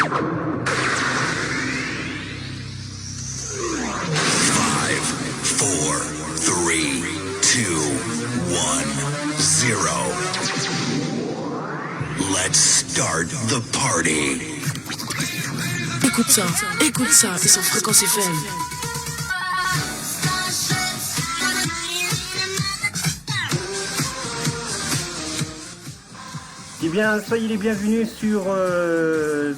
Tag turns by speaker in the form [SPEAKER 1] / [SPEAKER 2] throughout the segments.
[SPEAKER 1] Five, four, three, two, one, zero. Let's start the party.
[SPEAKER 2] Écoute ça, ils sont Fréquence FM.
[SPEAKER 3] Eh bien, soyez les bienvenus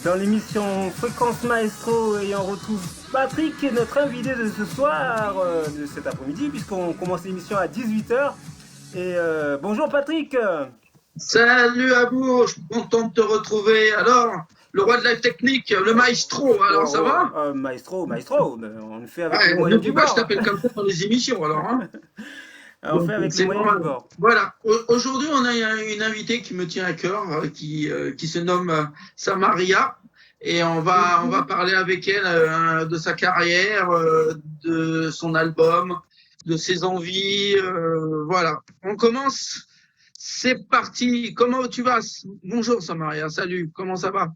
[SPEAKER 3] dans l'émission Fréquence Maestro et on retrouve Patrick, notre invité de ce soir, de cet après-midi, puisqu'on commence l'émission à 18h. Et bonjour Patrick.
[SPEAKER 4] Salut à vous, je suis content de te retrouver. Alors, le roi de la technique, le maestro, alors ça va
[SPEAKER 3] Maestro, on fait avec les
[SPEAKER 4] ouais,
[SPEAKER 3] moyens du bord.
[SPEAKER 4] Je t'appelle comme ça dans les émissions, alors. Hein.
[SPEAKER 3] On fait avec les moyens du bord.
[SPEAKER 4] Voilà, aujourd'hui on a une invitée qui me tient à cœur, qui se nomme Samaria. Et on va parler avec elle de sa carrière, de son album, de ses envies. Voilà, on commence. C'est parti. Comment tu vas? Bonjour Samaria, salut. Comment ça va?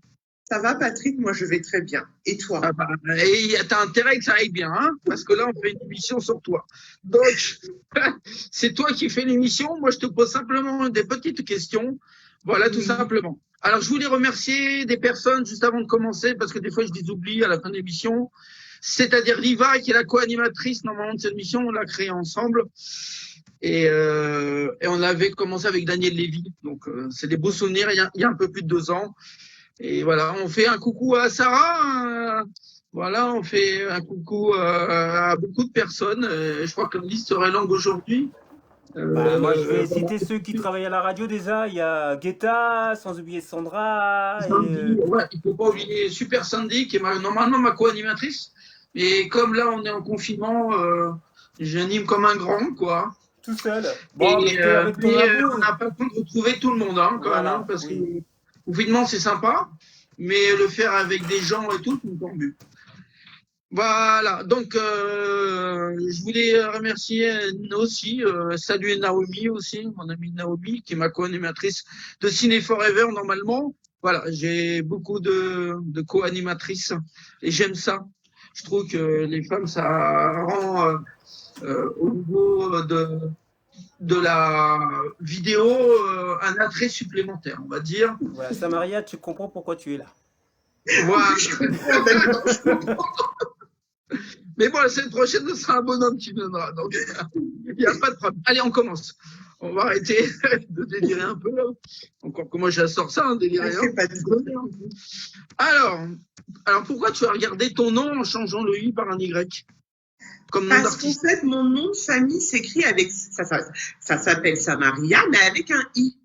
[SPEAKER 5] Ça va Patrick, moi je vais très bien. Et toi?
[SPEAKER 4] Ah bah, et t'as intérêt que ça aille bien, hein, parce que là on fait une émission sur toi. Donc, c'est toi qui fais l'émission. Moi je te pose simplement des petites questions. Voilà, tout simplement. Alors je voulais remercier des personnes juste avant de commencer, parce que des fois je les oublie à la fin de l'émission. C'est-à-dire Liva, qui est la co-animatrice normalement de cette émission, on l'a créée ensemble. Et on avait commencé avec Daniel Lévy. Donc c'est des beaux souvenirs, il y a un peu plus de 2 ans. Et voilà, on fait un coucou à Sarah. Voilà, on fait un coucou à beaucoup de personnes. Je crois que la liste serait longue aujourd'hui.
[SPEAKER 3] Moi, je vais citer ceux qui travaillent à la radio déjà. Il y a Guetta, sans oublier Sandra.
[SPEAKER 4] Sandy, ouais, il ne faut pas oublier Super Sandy, qui est normalement ma co-animatrice. Et comme là, on est en confinement, j'anime comme un grand, quoi.
[SPEAKER 3] Tout seul. Bon,
[SPEAKER 4] et
[SPEAKER 3] avec ton amour,
[SPEAKER 4] on n'a pas le temps de retrouver tout le monde, hein, quand
[SPEAKER 3] voilà,
[SPEAKER 4] même, hein, parce que le confinement, c'est sympa, mais le faire avec des gens et tout, c'est encore mieux. Voilà, donc je voulais remercier aussi, saluer Naomi aussi, mon amie Naomi, qui est ma co-animatrice de Ciné Forever normalement. Voilà, j'ai beaucoup de co-animatrices et j'aime ça. Je trouve que les femmes, ça rend au niveau de la vidéo un attrait supplémentaire, on va dire.
[SPEAKER 3] Voilà, Samaria, tu comprends pourquoi tu es là.
[SPEAKER 4] Voilà. Mais bon, la semaine prochaine, ce sera un bonhomme qui viendra. Donc, il n'y a pas de problème. Allez, on commence. On va arrêter de délirer un peu. Là. Encore comment je sors ça, délirer. Alors, pourquoi tu as regardé ton nom en changeant le I par un Y comme nom
[SPEAKER 5] Parce
[SPEAKER 4] d'artiste?
[SPEAKER 5] qu'en fait, mon nom de famille s'écrit avec... Ça s'appelle Samaria, mais avec un I.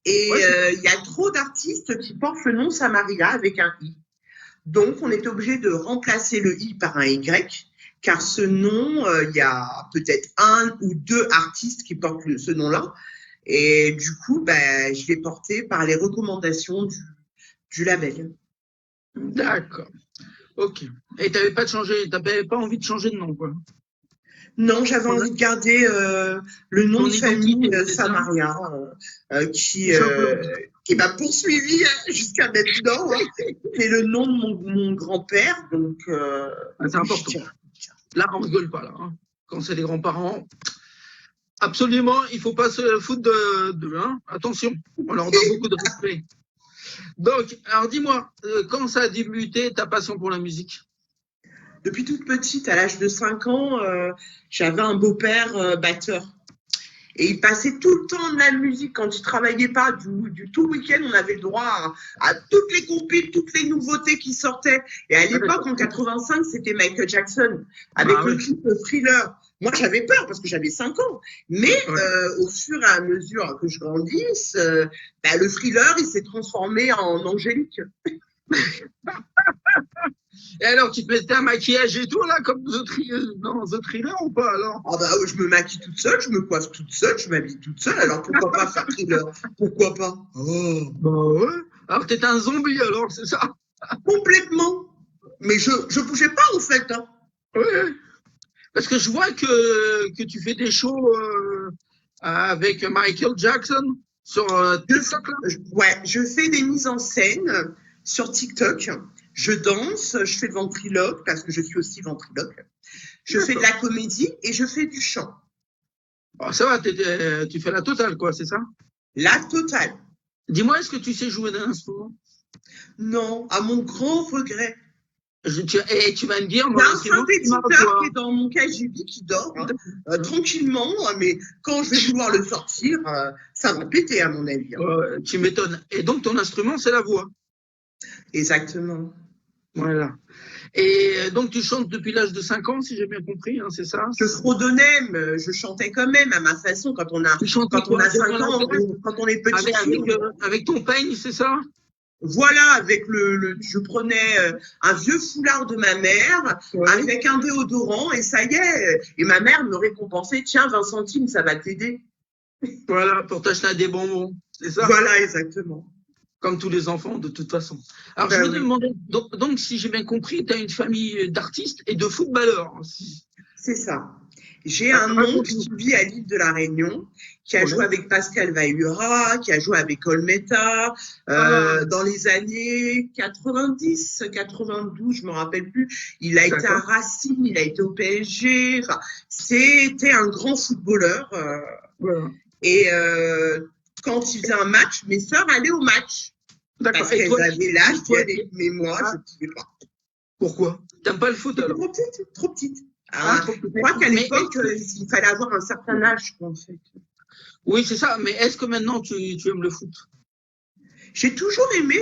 [SPEAKER 5] Et il y a trop d'artistes qui portent le nom Samaria avec un I. Donc, on est obligé de remplacer le I par un Y, car ce nom, il y a peut-être 1 ou 2 artistes qui portent ce nom-là. Et du coup, je l'ai porté par les recommandations du label.
[SPEAKER 4] D'accord. Ok. Et tu n'avais pas envie de changer de nom, quoi?
[SPEAKER 5] Non, j'avais envie de garder le nom de famille Samaria, qui m'a poursuivi jusqu'à maintenant. C'est le nom de mon grand-père, donc
[SPEAKER 4] c'est important. Là, on ne rigole pas, là. Hein. Quand c'est les grands-parents, absolument, il ne faut pas se foutre d'eux. Hein. Attention, on leur donne beaucoup de respect. Donc, alors dis-moi, quand ça a débuté ta passion pour la musique?
[SPEAKER 5] Depuis toute petite, à l'âge de 5 ans, j'avais un beau-père batteur. Et il passait tout le temps de la musique quand il ne travaillait pas. Tout le week-end, on avait le droit à toutes les compiles, toutes les nouveautés qui sortaient. Et à l'époque, en 85, c'était Michael Jackson avec le clip Thriller. Moi, j'avais peur parce que j'avais 5 ans. Mais au fur et à mesure que je grandisse, le Thriller, il s'est transformé en Angélique.
[SPEAKER 4] Et alors, tu te mettais un maquillage et tout, là, comme dans The Thriller ou pas, alors?
[SPEAKER 5] Ah bah, je me maquille toute seule, je me coiffe toute seule, je m'habille toute seule, alors pourquoi pas faire Thriller? Pourquoi pas? Oh.
[SPEAKER 4] Bah ouais. Alors, t'étais un zombie, alors, c'est ça?
[SPEAKER 5] Complètement. Mais je bougeais pas, en fait. Hein.
[SPEAKER 4] Ouais. Parce que je vois que tu fais des shows avec Michael Jackson sur TikTok, là.
[SPEAKER 5] Ouais, je fais des mises en scène sur TikTok. Je danse, je fais le ventriloque, parce que je suis aussi ventriloque. Je fais de la comédie et je fais du chant.
[SPEAKER 4] Oh, ça va, tu fais la totale, quoi, c'est ça?
[SPEAKER 5] La totale.
[SPEAKER 4] Dis-moi, est-ce que tu sais jouer d'un instrument?
[SPEAKER 5] Non, à mon grand regret.
[SPEAKER 4] Et tu vas me dire,
[SPEAKER 5] Il
[SPEAKER 4] mon
[SPEAKER 5] y a un
[SPEAKER 4] instrument, tu m'as
[SPEAKER 5] synthétiseur
[SPEAKER 4] quoi?
[SPEAKER 5] qui est dans mon KGB qui dort tranquillement, mais quand je vais vouloir le sortir, ça va péter à mon avis.
[SPEAKER 4] Tu m'étonnes. Et donc, ton instrument, c'est la voix.
[SPEAKER 5] Exactement.
[SPEAKER 4] Voilà. Et donc, tu chantes depuis l'âge de 5 ans, si j'ai bien compris, hein, c'est ça?
[SPEAKER 5] Je fredonnais, mais je chantais quand même à ma façon quand on a,
[SPEAKER 4] Tu chantais
[SPEAKER 5] quand on
[SPEAKER 4] quoi?
[SPEAKER 5] a 5 ans, quand on est petit.
[SPEAKER 4] Avec ton peigne, c'est ça?
[SPEAKER 5] Voilà, avec je prenais un vieux foulard de ma mère,
[SPEAKER 4] Ouais.
[SPEAKER 5] avec un déodorant, et ça y est. Et ma mère me récompensait, tiens, 20 centimes, ça va t'aider.
[SPEAKER 4] Voilà, pour t'acheter des bonbons, c'est ça?
[SPEAKER 5] Voilà, exactement.
[SPEAKER 4] Comme tous les enfants, de toute façon. Alors,
[SPEAKER 5] Ben
[SPEAKER 4] je voudrais
[SPEAKER 5] oui.
[SPEAKER 4] demander, donc, si j'ai bien compris, tu as une famille d'artistes et de footballeurs.
[SPEAKER 5] C'est ça. J'ai un oncle qui vit à l'île de la Réunion, qui a joué avec Pascal Vaillura, qui a joué avec Olmeta, dans les années 90, 92, je me rappelle plus. Il a été à Racing, il a été au PSG. Enfin, c'était un grand footballeur.
[SPEAKER 4] Voilà.
[SPEAKER 5] Et quand il faisait un match, mes sœurs allaient au match.
[SPEAKER 4] D'accord.
[SPEAKER 5] Parce qu'elles avaient l'âge d'y aller. Mais moi, je ne pouvais pas.
[SPEAKER 4] Pourquoi? T'aimes pas le foot alors?
[SPEAKER 5] Trop petite, trop petite.
[SPEAKER 4] Trop
[SPEAKER 5] Je crois qu'à l'époque, il fallait avoir un certain âge, en fait.
[SPEAKER 4] Oui, c'est ça. Mais est-ce que maintenant tu aimes le foot?
[SPEAKER 5] J'ai toujours aimé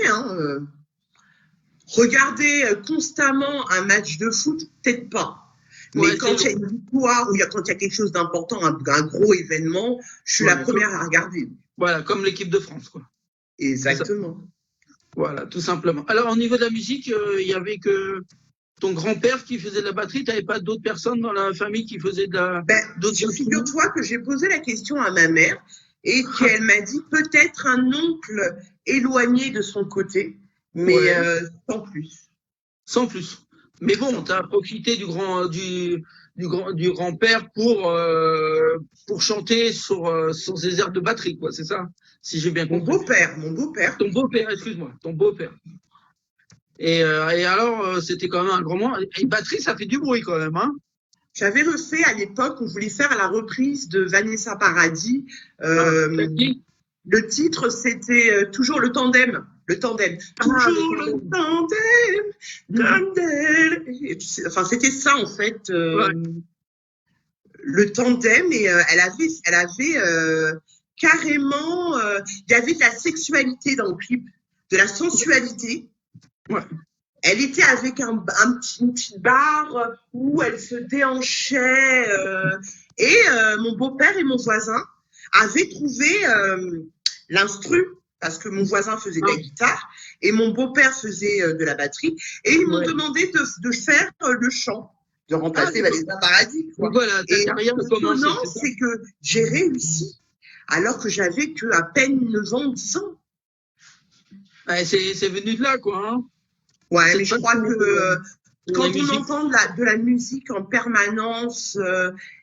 [SPEAKER 5] regarder constamment un match de foot, peut-être pas. Mais quand il y a une victoire ou quand il y a quelque chose d'important, un gros événement, je suis la première à regarder.
[SPEAKER 4] Voilà, comme l'équipe de France, quoi.
[SPEAKER 5] Exactement.
[SPEAKER 4] Voilà, tout simplement. Alors, au niveau de la musique, il y avait que ton grand-père qui faisait de la batterie. Tu n'avais pas d'autres personnes dans la famille qui faisaient de la...
[SPEAKER 5] Figure-toi que j'ai posé la question à ma mère et qu'elle m'a dit peut-être un oncle éloigné de son côté, mais sans plus.
[SPEAKER 4] Sans plus. Mais bon, tu as profité du grand-père pour chanter sur ses airs de batterie, quoi, c'est ça? Si j'ai bien compris.
[SPEAKER 5] Mon beau-père.
[SPEAKER 4] Ton beau-père, excuse-moi, ton beau-père. Et alors, c'était quand même un grand moment. Et batterie, ça fait du bruit quand même, hein?
[SPEAKER 5] J'avais refait à l'époque, on voulait faire la reprise de Vanessa Paradis. Le titre, c'était toujours le tandem. Le tandem. Toujours le tandem. Enfin, c'était ça, en fait. Le tandem. Et elle avait carrément... il y avait de la sexualité dans le clip, de la sensualité.
[SPEAKER 4] Ouais.
[SPEAKER 5] Elle était avec une petite barre où elle se déhanchait. Et mon beau-père et mon voisin avaient trouvé l'instru, parce que mon voisin faisait de la guitare et mon beau-père faisait de la batterie. Et ils m'ont demandé de faire le chant, de remplacer Vanessa Paradis.
[SPEAKER 4] Donc voilà, ta carrière a commencé.
[SPEAKER 5] Non, c'est que j'ai réussi alors que j'avais que à peine 9 ans, 10 ans.
[SPEAKER 4] Ouais, c'est venu de là, quoi. Hein.
[SPEAKER 5] Ouais, mais je crois que quand on entend de la musique en permanence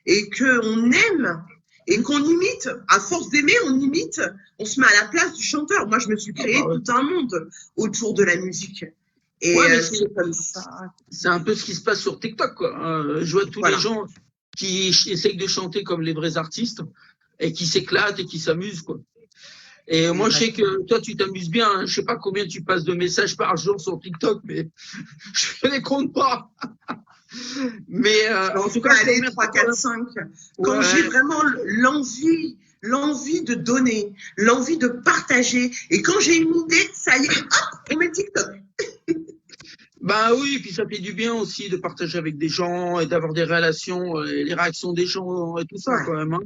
[SPEAKER 5] et qu'on aime et qu'on imite, à force d'aimer, on imite, on se met à la place du chanteur. Moi, je me suis créé tout un monde autour de la musique. Et c'est comme ça.
[SPEAKER 4] C'est un peu ce qui se passe sur TikTok, quoi. Je vois tous les gens qui essayent de chanter comme les vrais artistes et qui s'éclatent et qui s'amusent, quoi. Et moi, je sais que toi, tu t'amuses bien. Hein. Je sais pas combien tu passes de messages par jour sur TikTok, mais je ne les compte pas. Mais
[SPEAKER 5] en tout cas, allez, 3, 4, 5. Quand j'ai vraiment l'envie de donner, l'envie de partager, et quand j'ai une idée, ça y est, hop, on met TikTok.
[SPEAKER 4] Bah oui, puis ça fait du bien aussi de partager avec des gens et d'avoir des relations, et les réactions des gens et tout ça, quand même. Hein.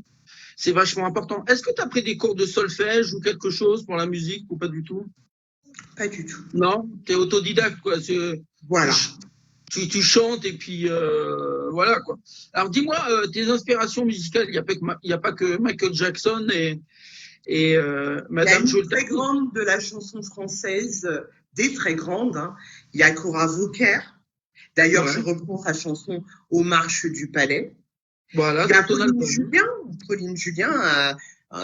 [SPEAKER 4] C'est vachement important. Est-ce que tu as pris des cours de solfège ou quelque chose pour la musique ou pas du tout?
[SPEAKER 5] Pas du tout.
[SPEAKER 4] Non, tu es autodidacte, quoi.
[SPEAKER 5] Voilà.
[SPEAKER 4] Tu chantes et puis voilà, quoi. Alors dis-moi, tes inspirations musicales, il n'y a pas que Michael Jackson et Madame
[SPEAKER 5] Il y a une très grande de la chanson française, des très grandes. Hein. Il y a Cora Vauquer. D'ailleurs, je reprends sa chanson Aux marches du palais.
[SPEAKER 4] Voilà,
[SPEAKER 5] il y a Pauline Julien.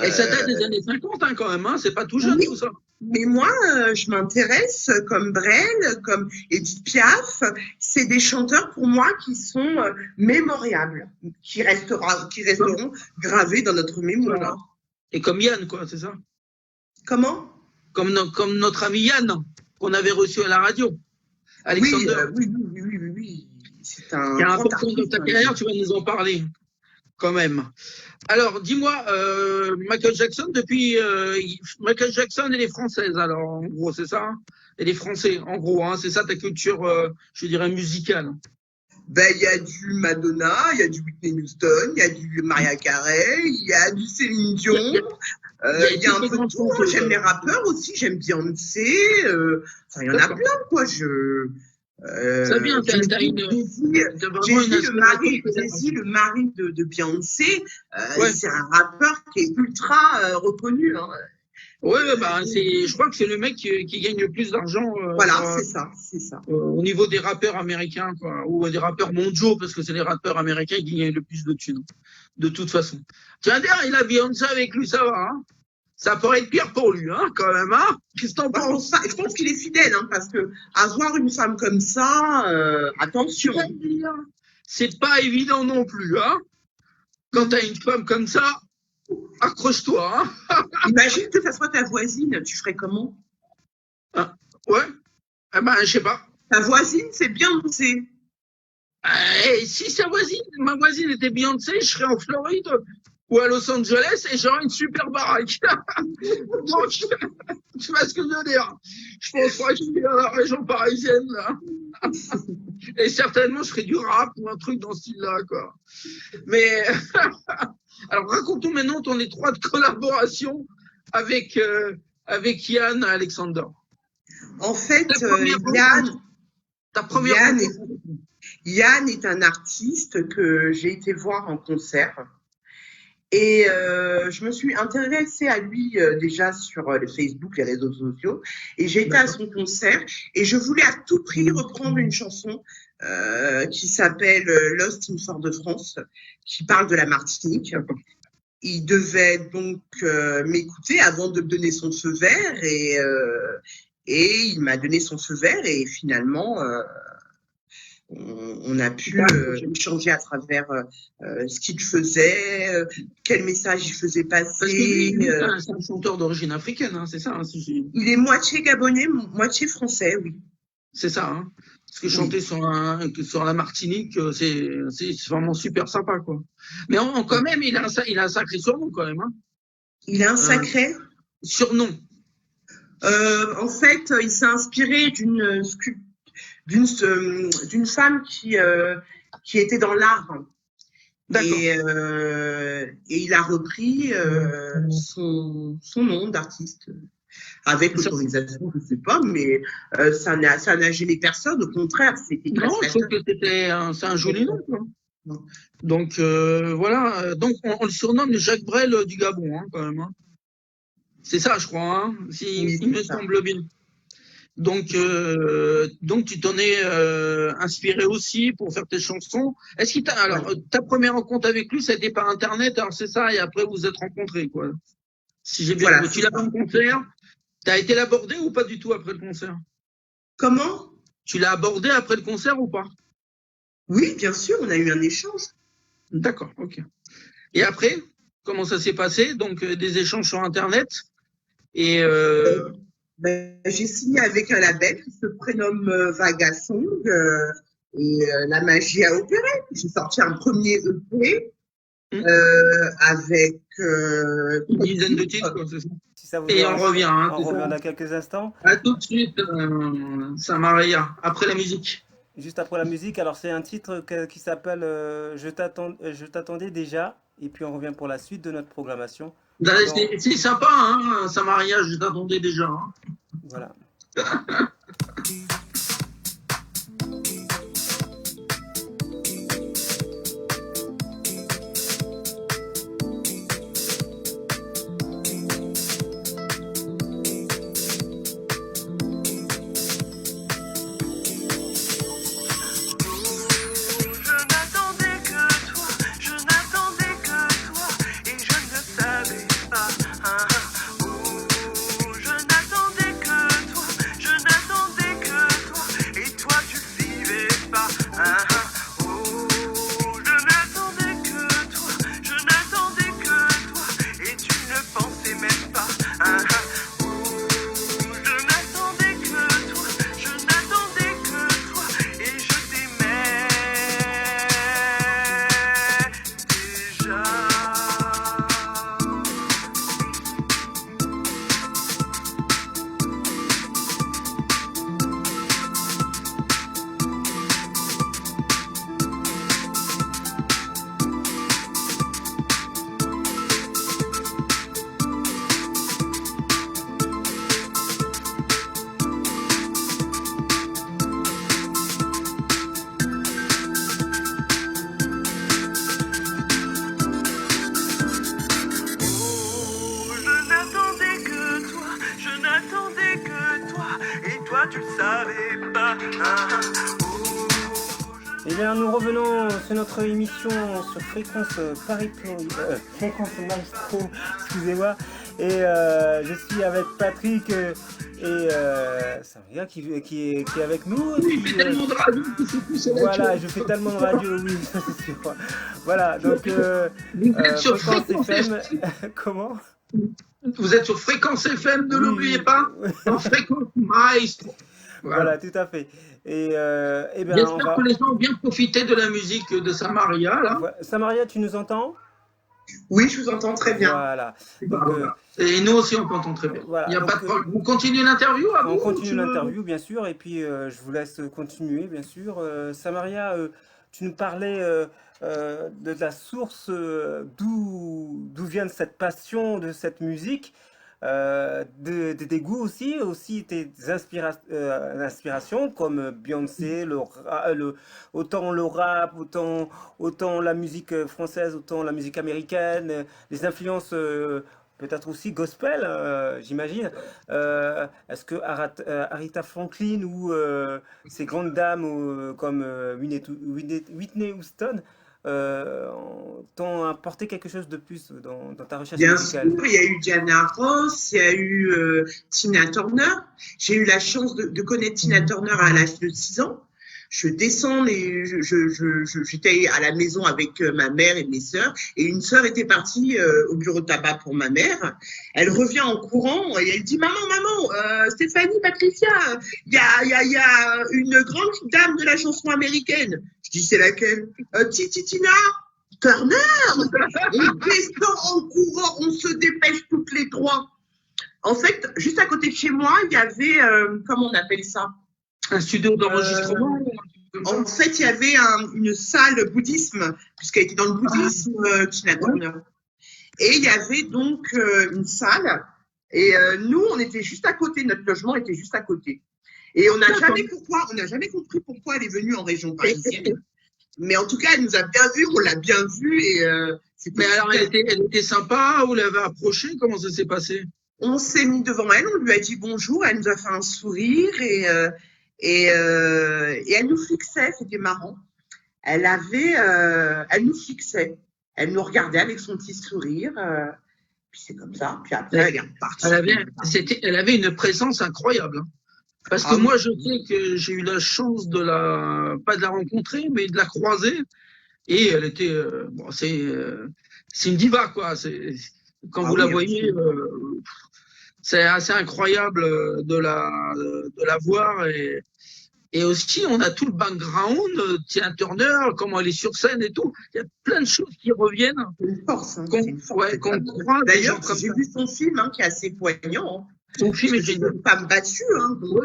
[SPEAKER 4] Et ça date des années 50 hein, quand même, hein, c'est pas tout jeune tout ça.
[SPEAKER 5] Mais moi, je m'intéresse comme Brel, comme Edith Piaf. C'est des chanteurs pour moi qui sont mémoriables, qui resteront gravés dans notre mémoire.
[SPEAKER 4] Voilà. Et comme Yann, quoi, c'est ça?
[SPEAKER 5] Comment?
[SPEAKER 4] Comme notre ami Yann, qu'on avait reçu à la radio. Alexander.
[SPEAKER 5] Oui. C'est un
[SPEAKER 4] Qui est
[SPEAKER 5] grand
[SPEAKER 4] important
[SPEAKER 5] artiste,
[SPEAKER 4] dans ta carrière, tu vas nous en parler, quand même. Alors, dis-moi, Michael Jackson et les Françaises, alors, en gros, c'est ça? Et les Français, en gros, hein, c'est ça ta culture, je dirais, musicale.
[SPEAKER 5] Ben, il y a du Madonna, il y a du Whitney Houston, il y a du Mariah Carey, il y a du Céline Dion, il y a un peu de tout. J'aime les rappeurs aussi, j'aime Beyoncé, enfin, il y en a plein, quoi.
[SPEAKER 4] Ça vient, t'as
[SPEAKER 5] Jay-Z, le mari de Beyoncé, c'est un rappeur qui est ultra reconnu. Hein.
[SPEAKER 4] Ouais, je crois que c'est le mec qui gagne le plus d'argent.
[SPEAKER 5] Voilà, c'est ça.
[SPEAKER 4] Au niveau des rappeurs américains, quoi, ou des rappeurs mondiaux, parce que c'est les rappeurs américains qui gagnent le plus de thunes, de toute façon. Tiens, d'ailleurs, il a Beyoncé avec lui, ça va, hein? Ça pourrait être pire pour lui, hein, quand même, hein? Qu'est-ce que t'en penses?
[SPEAKER 5] Je pense qu'il est fidèle, hein, parce que avoir une femme comme ça, attention.
[SPEAKER 4] C'est pas évident non plus, hein? Quand t'as une femme comme ça, accroche-toi, hein?
[SPEAKER 5] Imagine que ça soit ta voisine, tu ferais comment?
[SPEAKER 4] Ah, ouais? Eh ben, je sais pas.
[SPEAKER 5] Ta voisine, c'est Beyoncé.
[SPEAKER 4] Si ma voisine était Beyoncé, je serais en Floride ou à Los Angeles et j'aurais une super baraque. Donc, tu vois ce que je veux dire? Je pense pas que je suis dans la région parisienne, là. Et certainement, je ferais du rap ou un truc dans ce style-là, quoi. Mais, alors, raconte-nous maintenant ton étroite collaboration avec Yann Alexander.
[SPEAKER 5] En fait, Yann est un artiste que j'ai été voir en concert. Et je me suis intéressée à lui déjà sur le Facebook, les réseaux sociaux. Et j'ai été à son concert et je voulais à tout prix reprendre une chanson qui s'appelle Lost in Fort-de-France, qui parle de la Martinique. Il devait donc m'écouter avant de me donner son feu vert et il m'a donné son feu vert et finalement on a pu échanger à travers ce qu'il faisait, quel message il faisait passer.
[SPEAKER 4] C'est un chanteur d'origine africaine, hein, c'est ça, hein,
[SPEAKER 5] Il est moitié gabonais, moitié français, oui.
[SPEAKER 4] C'est ça, hein. Parce que chanter sur la Martinique, c'est vraiment super sympa, quoi. Mais quand même, il a un sacré surnom, quand même, hein.
[SPEAKER 5] Il a un sacré
[SPEAKER 4] surnom.
[SPEAKER 5] En fait, il s'est inspiré d'une femme qui était dans l'art. Et il a repris son nom d'artiste avec l'autorisation, je ne sais pas, mais ça n'a gêné personne. Au contraire, c'était très
[SPEAKER 4] non, je trouve que c'est un joli nom, quoi. Donc voilà, donc on le surnomme le Jacques Brel du Gabon, hein, quand même. Hein. C'est ça, je crois, hein, il me semble bien. Donc tu t'en es inspiré aussi pour faire tes chansons. Est-ce que ta première rencontre avec lui, ça a été par Internet, alors c'est ça, et après vous êtes rencontrés, quoi. Si j'ai bien compris, tu l'as vu en concert, t'as été l'abordé ou pas du tout après le concert?
[SPEAKER 5] Comment?
[SPEAKER 4] Tu l'as abordé après le concert ou pas?
[SPEAKER 5] Oui, bien sûr, on a eu un échange.
[SPEAKER 4] D'accord, ok. Et après, comment ça s'est passé? Donc des échanges sur Internet et
[SPEAKER 5] j'ai signé avec un label qui se prénomme Vagasong et la magie a opéré. J'ai sorti un premier EP avec
[SPEAKER 4] une dizaine de titres, quoi, c'est ça.
[SPEAKER 3] Si ça vous
[SPEAKER 4] et on revient. Hein,
[SPEAKER 3] on revient dans quelques instants.
[SPEAKER 4] À tout de suite, Samaria, après la musique.
[SPEAKER 3] Juste après la musique, alors c'est un titre qui s'appelle Je t'attendais déjà, et puis on revient pour la suite de notre programmation.
[SPEAKER 4] C'est sympa, hein, Samaria, je t'attendais déjà. Hein.
[SPEAKER 3] Voilà.
[SPEAKER 6] Je n'attendais
[SPEAKER 3] Eh bien, nous revenons sur notre émission sur Fréquence Fréquence Maestro, excusez-moi. Et je suis avec Patrick et Samaria qui est avec nous.
[SPEAKER 4] Oui, il fait tellement de radio que c'est plus
[SPEAKER 3] voilà, je fais tellement de radio, oui, ça c'est sûr. Voilà, donc
[SPEAKER 4] vous êtes sur
[SPEAKER 3] Fréquence FM. Comment?
[SPEAKER 4] Vous êtes sur Fréquence FM, ne l'oubliez pas. En Fréquence Maestro.
[SPEAKER 3] Voilà, tout à fait. Et bien,
[SPEAKER 4] j'espère que les gens ont bien profité de la musique de Samaria. Là.
[SPEAKER 3] Ouais. Samaria, tu nous entends?
[SPEAKER 5] Oui, je vous entends très bien.
[SPEAKER 3] Voilà. Donc,
[SPEAKER 4] et nous aussi, on t'entend très bien.
[SPEAKER 3] Voilà.
[SPEAKER 4] Il y a pas de problème. Vous continuez l'interview à
[SPEAKER 3] on continue l'interview, bien sûr, et puis je vous laisse continuer, bien sûr. Samaria, tu nous parlais de la source d'où vient cette passion de cette musique. Des goûts aussi tes inspirations comme Beyoncé, autant le rap, autant la musique française, autant la musique américaine, les influences peut-être aussi gospel, j'imagine. Est-ce que Aretha Franklin ou ces grandes dames comme Whitney Houston t'ont apporté quelque chose de plus dans ta recherche musicale?
[SPEAKER 5] Bien sûr, il y a eu Diana Ross, il y a eu Tina Turner. J'ai eu la chance de connaître Tina Turner à l'âge de 6 ans. Je descends et j'étais à la maison avec ma mère et mes sœurs. Et une sœur était partie au bureau de tabac pour ma mère. Elle revient en courant et elle dit « Maman, Stéphanie, Patricia, il y a une grande dame de la chanson américaine. » Je dis « C'est laquelle ?»« Tina Turner !» Et descend en courant, on se dépêche toutes les trois. En fait, juste à côté de chez moi, il y avait, comment on appelle ça ?
[SPEAKER 4] Un studio d'enregistrement.
[SPEAKER 5] En fait, il y avait une salle bouddhisme, puisqu'elle était dans le bouddhisme, Tina Turner. Et il y avait donc une salle. Et nous, on était juste à côté, notre logement était juste à côté. Et on n'a jamais compris pourquoi elle est venue en région parisienne. Mais en tout cas, elle nous a bien vus, on l'a bien vue.
[SPEAKER 4] Mais alors, elle était sympa, vous l'avez approchée, comment ça s'est passé?
[SPEAKER 5] On s'est mis devant elle, on lui a dit bonjour, elle nous a fait un sourire et elle nous fixait, c'était marrant. Elle nous fixait, elle nous regardait avec son petit sourire, puis c'est comme ça, puis après elle est repartie.
[SPEAKER 4] Elle avait une présence incroyable. Hein. Parce que moi, je sais que j'ai eu la chance pas de la rencontrer, mais de la croiser. Et elle était, c'est une diva, quoi. Quand vous la voyez, c'est assez incroyable de la voir. Et aussi, on a tout le background, Tina Turner, comment elle est sur scène et tout. Il y a plein de choses qui reviennent.
[SPEAKER 5] C'est une force. Hein,
[SPEAKER 4] qu'on croit.
[SPEAKER 5] D'ailleurs, j'ai vu son film qui est assez poignant.
[SPEAKER 4] Son film est génial.
[SPEAKER 5] C'est une femme battue, donc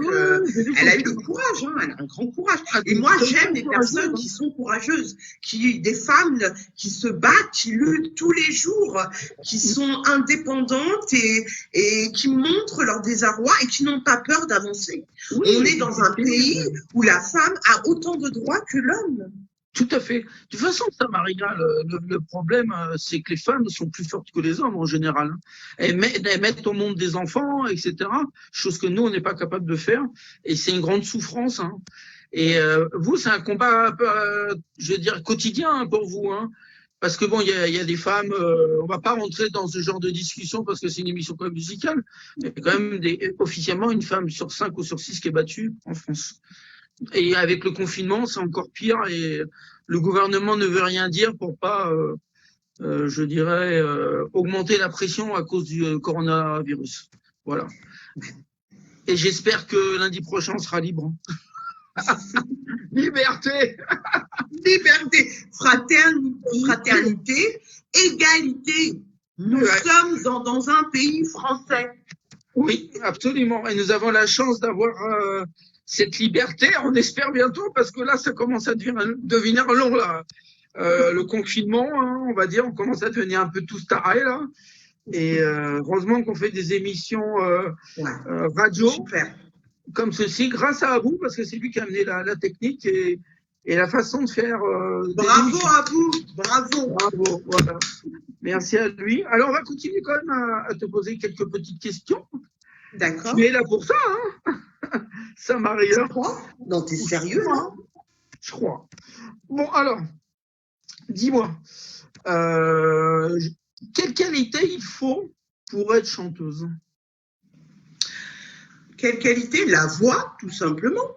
[SPEAKER 5] elle a eu le courage, elle a un grand courage. Et moi, j'aime les personnes qui sont courageuses, des femmes qui se battent, qui luttent tous les jours, qui sont indépendantes et qui montrent leur désarroi et qui n'ont pas peur d'avancer. Oui, on est dans un pays où la femme a autant de droits que l'homme.
[SPEAKER 4] Tout à fait. De toute façon, Samaria, le problème, c'est que les femmes sont plus fortes que les hommes en général. Elles mettent au monde des enfants, etc. Chose que nous, on n'est pas capable de faire. Et c'est une grande souffrance. Hein. Et vous, c'est un combat un peu, je veux dire, quotidien pour vous. Hein. Parce que bon, il y a des femmes, on va pas rentrer dans ce genre de discussion parce que c'est une émission quand même musicale. Il y a quand même officiellement une femme sur 5 ou sur 6 qui est battue en France. Et avec le confinement, c'est encore pire et le gouvernement ne veut rien dire pour pas, je dirais, augmenter la pression à cause du coronavirus. Voilà. Et j'espère que lundi prochain, on sera libre. Liberté.
[SPEAKER 5] Liberté, fraternité, égalité. Nous sommes dans un pays français.
[SPEAKER 4] Oui, absolument. Et nous avons la chance d'avoir cette liberté, on espère bientôt, parce que là, ça commence à devenir long, là. Le confinement, hein, on va dire, on commence à devenir un peu tous tarés, là. Et heureusement qu'on fait des émissions radio
[SPEAKER 5] Super.
[SPEAKER 4] Comme ceci, grâce à vous, parce que c'est lui qui a amené la technique et la façon de faire.
[SPEAKER 5] Bravo à vous, bravo.
[SPEAKER 4] Bravo, voilà. Merci à lui. Alors, on va continuer quand même à te poser quelques petites questions.
[SPEAKER 5] D'accord.
[SPEAKER 4] Tu es là pour ça, hein? Ça m'arrive.
[SPEAKER 5] Tu crois? Non, t'es sérieux, là?
[SPEAKER 4] Je crois. Bon, alors, dis-moi, quelle qualité il faut pour être chanteuse?
[SPEAKER 5] Quelle qualité? La voix, tout simplement.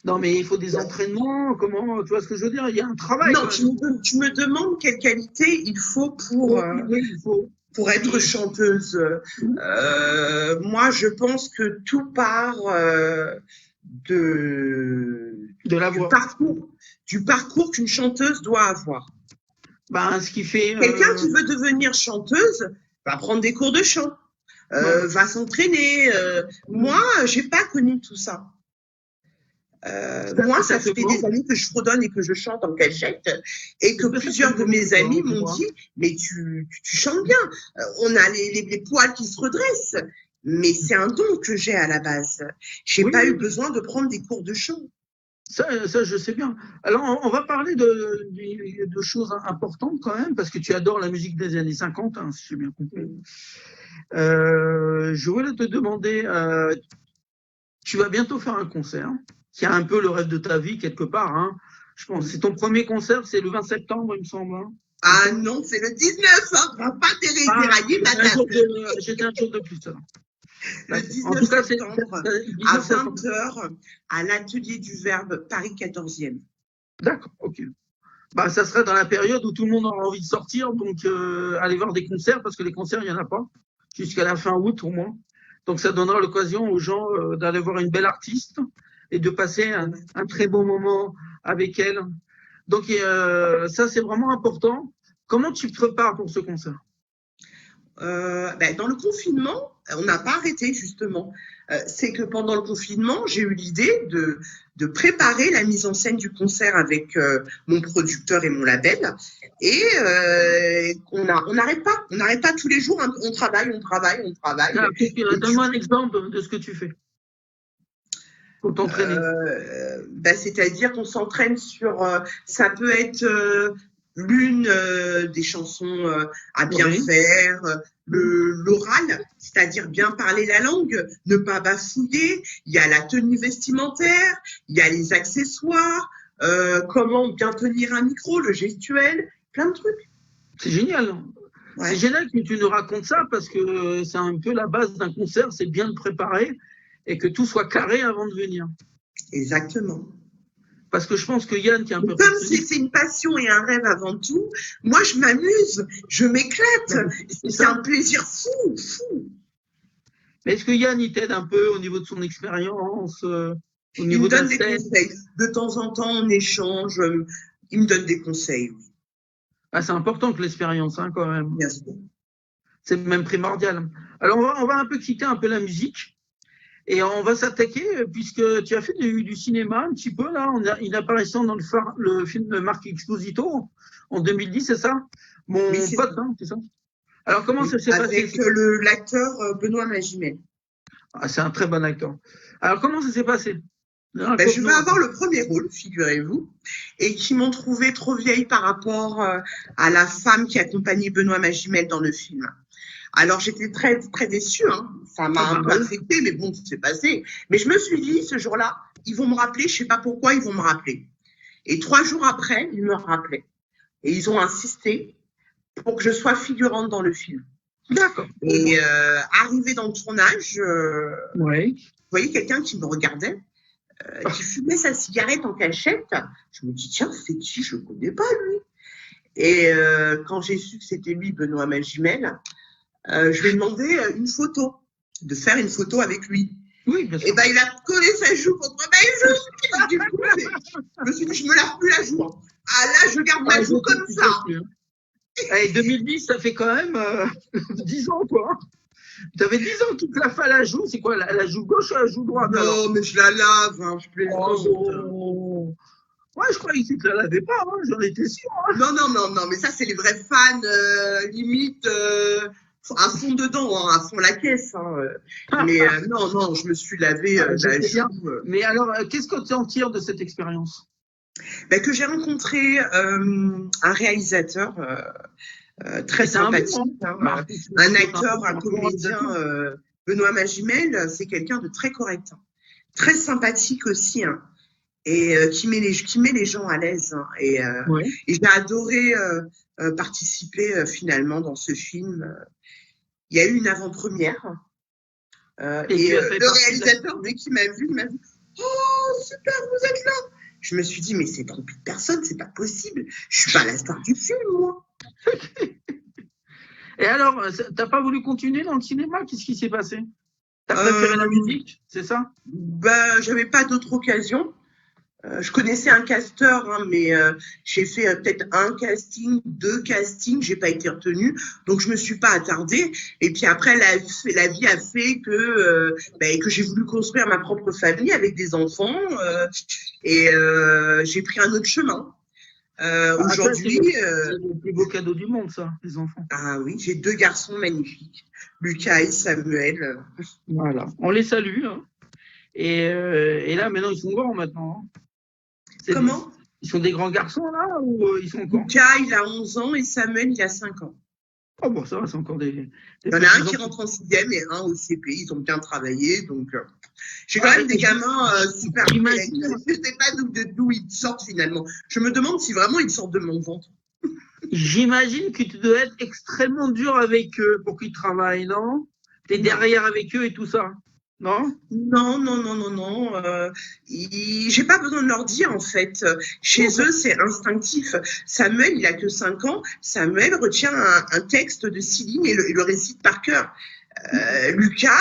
[SPEAKER 4] Non, mais il faut des entraînements, comment, tu vois ce que je veux dire? Il y a un travail.
[SPEAKER 5] Non, tu me demandes quelle qualité il faut
[SPEAKER 4] Oui, il faut.
[SPEAKER 5] pour être chanteuse. Moi, je pense que tout part
[SPEAKER 4] De la voix.
[SPEAKER 5] du parcours qu'une chanteuse doit avoir.
[SPEAKER 4] Ben, ce qui fait.
[SPEAKER 5] Quelqu'un qui veut devenir chanteuse va prendre des cours de chant, va s'entraîner. Moi, j'ai pas connu tout ça. Moi, ça fait des années que je fredonne et que je chante en cachette et que plusieurs de mes amis m'ont dit « Mais tu chantes bien, on a les poils qui se redressent. » Mais c'est un don que j'ai à la base. J'ai pas eu besoin de prendre des cours de chant.
[SPEAKER 4] Ça, je sais bien. Alors, on va parler de choses importantes quand même, parce que tu adores la musique des années 50, hein, si j'ai bien compris. Je voulais te demander, tu vas bientôt faire un concert, qui a un peu le rêve de ta vie quelque part. Hein. Je pense c'est ton premier concert, c'est le 20 septembre, il me semble. Hein.
[SPEAKER 5] Ah non, c'est le 19, hein, va pas dérailler ma date.
[SPEAKER 4] J'étais un jour de plus. Alors.
[SPEAKER 5] Le 19 septembre, à 20h, à l'atelier du Verbe, Paris 14e.
[SPEAKER 4] D'accord, ok. Bah, ça serait dans la période où tout le monde aura envie de sortir, donc aller voir des concerts, parce que les concerts, il n'y en a pas, jusqu'à la fin août au moins. Donc ça donnera l'occasion aux gens d'aller voir une belle artiste et de passer un très beau moment avec elle. Donc ça, c'est vraiment important. Comment tu te prépares pour ce concert?
[SPEAKER 5] Dans le confinement, on n'a pas arrêté justement. C'est que pendant le confinement, j'ai eu l'idée de préparer la mise en scène du concert avec mon producteur et mon label. Et on n'arrête pas tous les jours. Hein, on travaille.
[SPEAKER 4] Donne-moi un exemple de ce que tu fais pour t'entraîner.
[SPEAKER 5] C'est-à-dire qu'on s'entraîne sur. Ça peut être l'une des chansons à bien faire, l'oral, c'est-à-dire bien parler la langue, ne pas bafouiller. Il y a la tenue vestimentaire, il y a les accessoires, comment bien tenir un micro, le gestuel, plein de trucs.
[SPEAKER 4] C'est génial. Ouais. C'est génial que tu nous racontes ça parce que c'est un peu la base d'un concert, c'est bien de préparer et que tout soit carré avant de venir.
[SPEAKER 5] Exactement.
[SPEAKER 4] Parce que je pense que Yann, qui est un peu...
[SPEAKER 5] Comme c'est une passion et un rêve avant tout, moi je m'amuse, je m'éclate. C'est un plaisir fou.
[SPEAKER 4] Mais est-ce que Yann, il t'aide un peu au niveau de son expérience
[SPEAKER 5] Il me donne des conseils. De temps en temps, on échange. Il me donne des conseils.
[SPEAKER 4] Ah, c'est important que l'expérience, hein, quand même.
[SPEAKER 5] Bien sûr.
[SPEAKER 4] C'est même primordial. Alors, on va un peu quitter un peu la musique. Et on va s'attaquer, puisque tu as fait du cinéma un petit peu, là, une apparition dans le film de Marc Exposito en 2010, c'est ça? Mon pote, hein, c'est ça? Alors, comment ça s'est passé?
[SPEAKER 5] Avec l'acteur Benoît Magimel.
[SPEAKER 4] Ah, c'est un très bon acteur. Alors, comment ça s'est passé?
[SPEAKER 5] Je vais avoir le premier rôle, figurez-vous, et qui m'ont trouvé trop vieille par rapport à la femme qui accompagnait Benoît Magimel dans le film. Alors, j'étais très, très déçue, hein. Ça m'a un peu affectée, mais bon, c'est passé. Mais je me suis dit, ce jour-là, ils vont me rappeler, je ne sais pas pourquoi, ils vont me rappeler. Et 3 jours après, ils me rappelaient. Et ils ont insisté pour que je sois figurante dans le film.
[SPEAKER 4] D'accord.
[SPEAKER 5] Et arrivé dans le tournage,
[SPEAKER 4] ouais.
[SPEAKER 5] Je voyais quelqu'un qui me regardait, qui fumait sa cigarette en cachette. Je me dis, tiens, c'est qui? Je ne connais pas, lui. Et quand j'ai su que c'était lui, Benoît Magimel, je lui ai demandé une photo, de faire une photo avec lui.
[SPEAKER 4] Oui, bien sûr.
[SPEAKER 5] Et il a collé sa joue contre ma joue. Du coup, je me suis dit, je me lave plus la joue. Hein. Ah là, je garde ma joue comme ça.
[SPEAKER 4] Et 2010, ça fait quand même 10 ans, quoi. Tu avais 10 ans, tu te laves pas la joue. C'est quoi, la joue gauche ou la joue droite?
[SPEAKER 5] Non, mais je la lave, hein, je plaisante.
[SPEAKER 4] Ouais, je croyais que tu la lavais pas, hein, j'en étais sûr. Hein.
[SPEAKER 5] Non, mais ça, c'est les vrais fans, limite... à fond dedans, hein, à fond la caisse. Hein. Mais non, je me suis lavé la joue.
[SPEAKER 4] Mais alors, qu'est-ce que tu en tires de cette expérience?
[SPEAKER 5] Que j'ai rencontré un réalisateur très sympathique, un acteur, un comédien, Benoît Magimel, c'est quelqu'un de très correct. Hein. très sympathique aussi, hein, et qui met les gens à l'aise, hein,
[SPEAKER 4] Ouais.
[SPEAKER 5] et j'ai adoré participer finalement dans ce film. Il y a eu une avant-première
[SPEAKER 4] Et
[SPEAKER 5] et
[SPEAKER 4] tu as fait
[SPEAKER 5] le
[SPEAKER 4] partie
[SPEAKER 5] réalisateur, dès qu'il m'a vu, il m'a dit «Oh, super, vous êtes là!» Je me suis dit «Mais c'est trompé de personne, c'est pas possible. Je suis pas la star du film, moi.»
[SPEAKER 4] Et alors, t'as pas voulu continuer dans le cinéma? Qu'est-ce qui s'est passé? T'as préféré la musique, c'est ça?
[SPEAKER 5] Bah, j'avais pas d'autre occasion. Je connaissais un casteur, hein, mais j'ai fait peut-être un casting, 2 castings, j'ai pas été retenue, donc je me suis pas attardée. Et puis après, la vie a fait que j'ai voulu construire ma propre famille avec des enfants, et j'ai pris un autre chemin. Aujourd'hui,
[SPEAKER 4] C'est le plus beau cadeau du monde, ça, les enfants.
[SPEAKER 5] ah oui, j'ai 2 garçons magnifiques, Lucas et Samuel.
[SPEAKER 4] Voilà. On les salue, hein. Et là, maintenant, ils sont grands, maintenant, hein.
[SPEAKER 5] Comment?
[SPEAKER 4] Ils sont des grands garçons, là, ou ils sont encore?
[SPEAKER 5] Lucas, il a 11 ans et Samuel, il a 5 ans.
[SPEAKER 4] Oh, bon, ça va, c'est encore des
[SPEAKER 5] Il y en a un
[SPEAKER 4] petits
[SPEAKER 5] qui
[SPEAKER 4] enfants.
[SPEAKER 5] rentre en 6e et un au CP. Ils ont bien travaillé. Donc, j'ai quand même des gamins super
[SPEAKER 4] J'imagine.
[SPEAKER 5] intellectuels. Je ne sais pas d'où ils sortent finalement. Je me demande si vraiment ils sortent de mon ventre.
[SPEAKER 4] J'imagine que tu dois être extrêmement dur avec eux pour qu'ils travaillent, non? T'es
[SPEAKER 5] Non.
[SPEAKER 4] derrière avec eux et tout ça, non?
[SPEAKER 5] Non. J'ai pas besoin de leur dire en fait. Chez eux, c'est instinctif. Samuel, il a que 5 ans. Samuel retient un texte de 6 lignes et le récite par cœur. Lucas,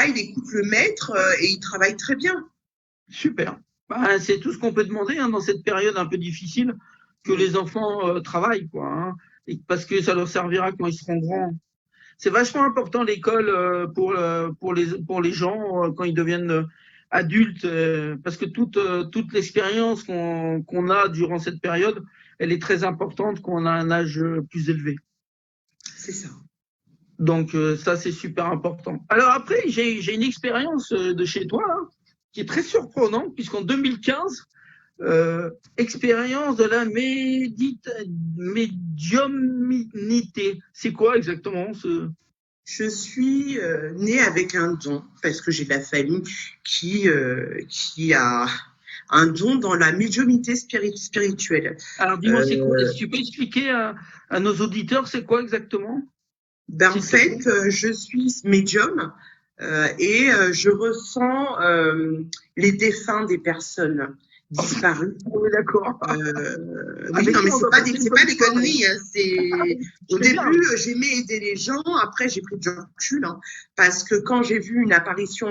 [SPEAKER 5] il écoute le maître et il travaille très bien.
[SPEAKER 4] Super. Bah, c'est tout ce qu'on peut demander, hein, dans cette période un peu difficile, que les enfants travaillent, quoi, hein, parce que ça leur servira quand ils seront grands. C'est vachement important l'école pour les gens quand ils deviennent adultes, parce que toute l'expérience qu'on a durant cette période, elle est très importante quand on a un âge plus élevé.
[SPEAKER 5] C'est ça.
[SPEAKER 4] Donc ça, c'est super important. Alors après, j'ai une expérience de chez toi, hein, qui est très surprenante, puisqu'en 2015, expérience de la médiumnité. C'est quoi exactement ce...
[SPEAKER 5] Je suis née avec un don parce que j'ai de la famille qui a un don dans la médiumnité spirituelle.
[SPEAKER 4] Alors dis-moi, c'est quoi? Est-ce que tu peux expliquer à nos auditeurs c'est quoi exactement?
[SPEAKER 5] En fait, je suis médium et je ressens les défunts des personnes disparues.
[SPEAKER 4] Oui, d'accord.
[SPEAKER 5] Oui, non, mais c'est pas des conneries. Hein, au début, j'aimais aider les gens. Après, j'ai pris du recul, hein, parce que quand j'ai vu une apparition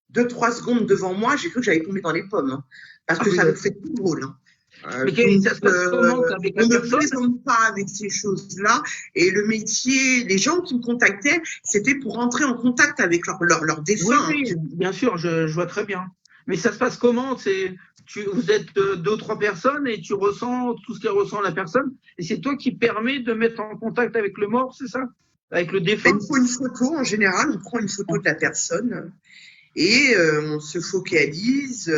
[SPEAKER 5] de 3 secondes devant moi, j'ai cru que j'allais tomber dans les pommes, hein, parce que ça me fait tout drôle. Hein.
[SPEAKER 4] Mais ça se passe comment avec la
[SPEAKER 5] on ne
[SPEAKER 4] personne?
[SPEAKER 5] plaisante pas avec ces choses-là. Et le métier, les gens qui me contactaient, c'était pour entrer en contact avec leur défunt.
[SPEAKER 4] Oui, bien sûr, je vois très bien. Mais ça se passe comment? Vous êtes 2 ou 3 personnes et tu ressens tout ce qu'elle ressent la personne. Et c'est toi qui permets de mettre en contact avec le mort, c'est ça? Avec le défunt?
[SPEAKER 5] Il faut une photo, en général, on prend une photo de la personne. Et on se focalise,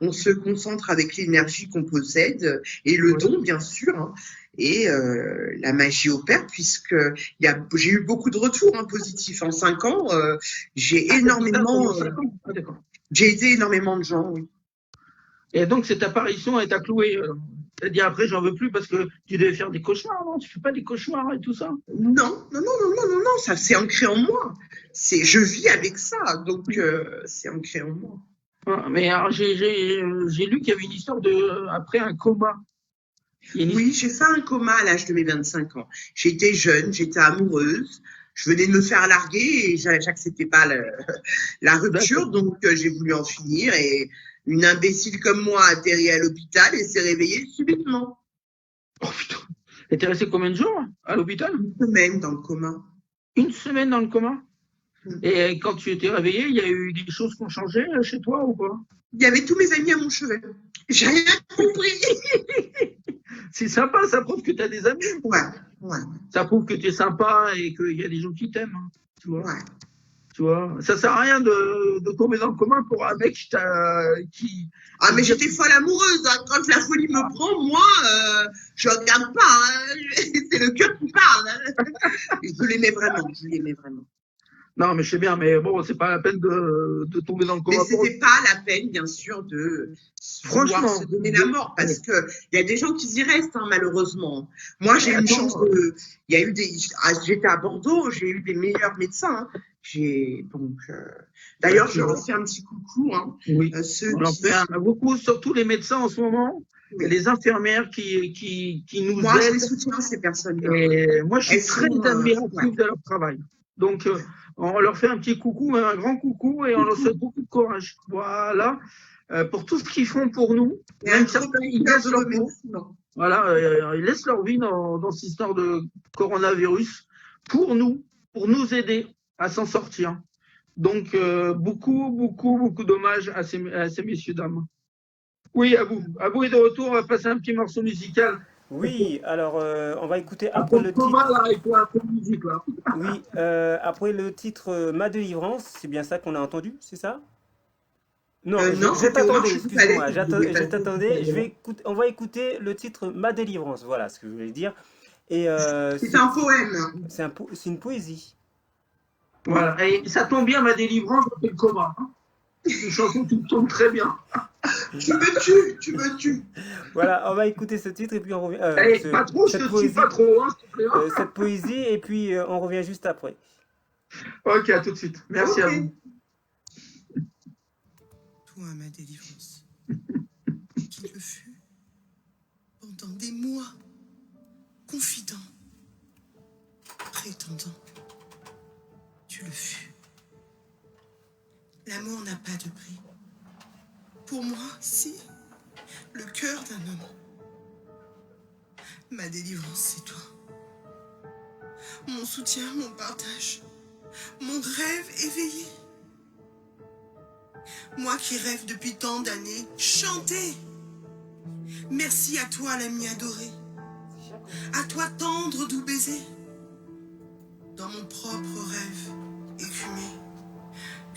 [SPEAKER 5] on se concentre avec l'énergie qu'on possède et le don, bien sûr. Hein, et la magie opère puisque j'ai eu beaucoup de retours, hein, positifs. En 5 ans, j'ai aidé énormément de gens, oui.
[SPEAKER 4] Et donc, cette apparition, elle t'a cloué. C'est-à-dire, après, j'en veux plus parce que tu devais faire des cauchemars, non? Tu fais pas des cauchemars et tout ça?
[SPEAKER 5] Non, ça c'est ancré en moi. Je vis avec ça, donc c'est ancré en moi.
[SPEAKER 4] Ah, mais alors, j'ai lu qu'il y avait une histoire après un coma.
[SPEAKER 5] Oui, j'ai fait un coma à l'âge de mes 25 ans. J'étais jeune, j'étais amoureuse. Je venais de me faire larguer et j'acceptais pas la rupture, donc j'ai voulu en finir. Et une imbécile comme moi a atterri à l'hôpital et s'est réveillée subitement.
[SPEAKER 4] Oh putain. Et t'es resté combien de jours à l'hôpital?
[SPEAKER 5] 1 semaine dans le coma.
[SPEAKER 4] 1 semaine dans le coma? Et quand tu étais réveillé, il y a eu des choses qui ont changé chez toi ou pas?
[SPEAKER 5] Il y avait tous mes amis à mon chevet. J'ai rien compris.
[SPEAKER 4] C'est sympa, ça prouve que tu as des amis.
[SPEAKER 5] Ouais.
[SPEAKER 4] Ça prouve que tu es sympa et qu'il y a des gens qui t'aiment. Hein, tu vois.
[SPEAKER 5] Ouais.
[SPEAKER 4] Tu vois, ça sert à rien de tomber dans le commun pour un mec qui...
[SPEAKER 5] Ah, mais j'étais folle amoureuse. Hein. Quand la folie me prend, moi, je regarde pas. Hein. C'est le cœur qui parle. Hein. Je l'aimais vraiment.
[SPEAKER 4] Non, mais je sais bien, mais bon, c'est pas la peine de tomber dans le
[SPEAKER 5] Mais
[SPEAKER 4] coma.
[SPEAKER 5] c'était pas la peine, bien sûr, de
[SPEAKER 4] Franchement.
[SPEAKER 5] vouloir se donner la mort, parce que il y a des gens qui y restent, hein, malheureusement. Moi, j'ai eu une
[SPEAKER 4] Attends.
[SPEAKER 5] chance de. Il y a eu des. J'étais à Bordeaux, j'ai eu des meilleurs médecins. Hein. D'ailleurs, je leur fais un petit coucou. Hein,
[SPEAKER 4] Oui,
[SPEAKER 5] ceux
[SPEAKER 4] on en
[SPEAKER 5] qui-
[SPEAKER 4] fait beaucoup, surtout les médecins en ce moment,
[SPEAKER 5] Oui.
[SPEAKER 4] et les infirmières qui nous
[SPEAKER 5] Moi, je les
[SPEAKER 4] aident.
[SPEAKER 5] soutiens, ces personnes-là.
[SPEAKER 4] Et moi, je suis
[SPEAKER 5] Elles
[SPEAKER 4] très
[SPEAKER 5] sont,
[SPEAKER 4] admiratif
[SPEAKER 5] ouais.
[SPEAKER 4] de leur travail. Donc, on leur fait un petit coucou, un grand coucou, et on leur souhaite beaucoup de courage. Voilà, pour tout ce qu'ils font pour nous.
[SPEAKER 5] Et un
[SPEAKER 4] Même
[SPEAKER 5] gros
[SPEAKER 4] certains,
[SPEAKER 5] coup
[SPEAKER 4] ils
[SPEAKER 5] de cœur
[SPEAKER 4] laissent
[SPEAKER 5] de
[SPEAKER 4] leur vie.
[SPEAKER 5] remerciement.
[SPEAKER 4] Voilà, ils laissent leur vie dans cette histoire de coronavirus pour nous aider à s'en sortir. Donc, beaucoup d'hommages à ces messieurs, dames. Oui, Abou est de retour, on va passer un petit morceau musical.
[SPEAKER 3] Oui, alors on va écouter
[SPEAKER 4] Après
[SPEAKER 3] après le
[SPEAKER 4] le coma,
[SPEAKER 3] titre.
[SPEAKER 4] là, il faut un peu de musique, là.
[SPEAKER 3] Oui, après le titre Ma délivrance, c'est bien ça qu'on a entendu, c'est ça? Non,
[SPEAKER 5] Non,
[SPEAKER 3] je
[SPEAKER 5] c'était Omar
[SPEAKER 3] t'attendais,
[SPEAKER 5] Choufalek
[SPEAKER 3] excuse-moi,
[SPEAKER 5] qui voulait
[SPEAKER 3] je
[SPEAKER 5] passer.
[SPEAKER 3] t'attendais. On va écouter le titre Ma délivrance, voilà ce que je voulais dire. Et
[SPEAKER 5] C'est un poème.
[SPEAKER 3] c'est une poésie.
[SPEAKER 4] Voilà, et ça tombe bien, ma délivrance, on fait le coma. Hein. C'est une chanson qui tombe très bien.
[SPEAKER 5] Tu me tues, tu me tues.
[SPEAKER 3] Voilà, on va écouter ce titre et puis on revient.
[SPEAKER 4] Eh, pas trop, je te tue pas trop, hein, s'il te plaît. Hein.
[SPEAKER 3] Cette poésie et puis on revient juste après.
[SPEAKER 4] Ok, à tout de suite. Merci
[SPEAKER 5] Ok.
[SPEAKER 4] à vous.
[SPEAKER 6] Toi, ma délivrance, qui le fut pendant des mois, confident, prétendant, tu le fus. L'amour n'a pas de prix. Pour moi, si, le cœur d'un homme. Ma délivrance, c'est toi. Mon soutien, mon partage, mon rêve éveillé. Moi qui rêve depuis tant d'années, chanter. Merci à toi, l'ami adoré. À toi, tendre, doux baiser. Dans mon propre rêve écumé.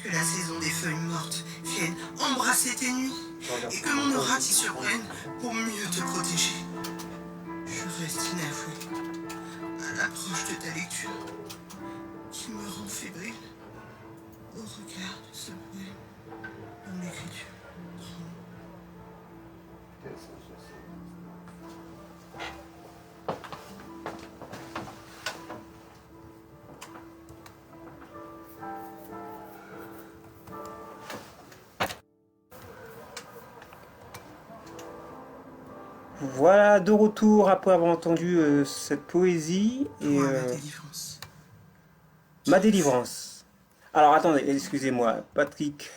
[SPEAKER 6] Que la saison des feuilles mortes vienne embrasser tes nuits. Et que mon aura t'y surprenne pour mieux te protéger. Je reste inavouée à l'approche de ta lecture qui me rend fébrile au regard de ce poème dans l'écriture.
[SPEAKER 3] Voilà, de retour après avoir entendu cette poésie et
[SPEAKER 6] Toi, ma délivrance.
[SPEAKER 3] Ma délivrance. Alors attendez, excusez-moi, Patrick.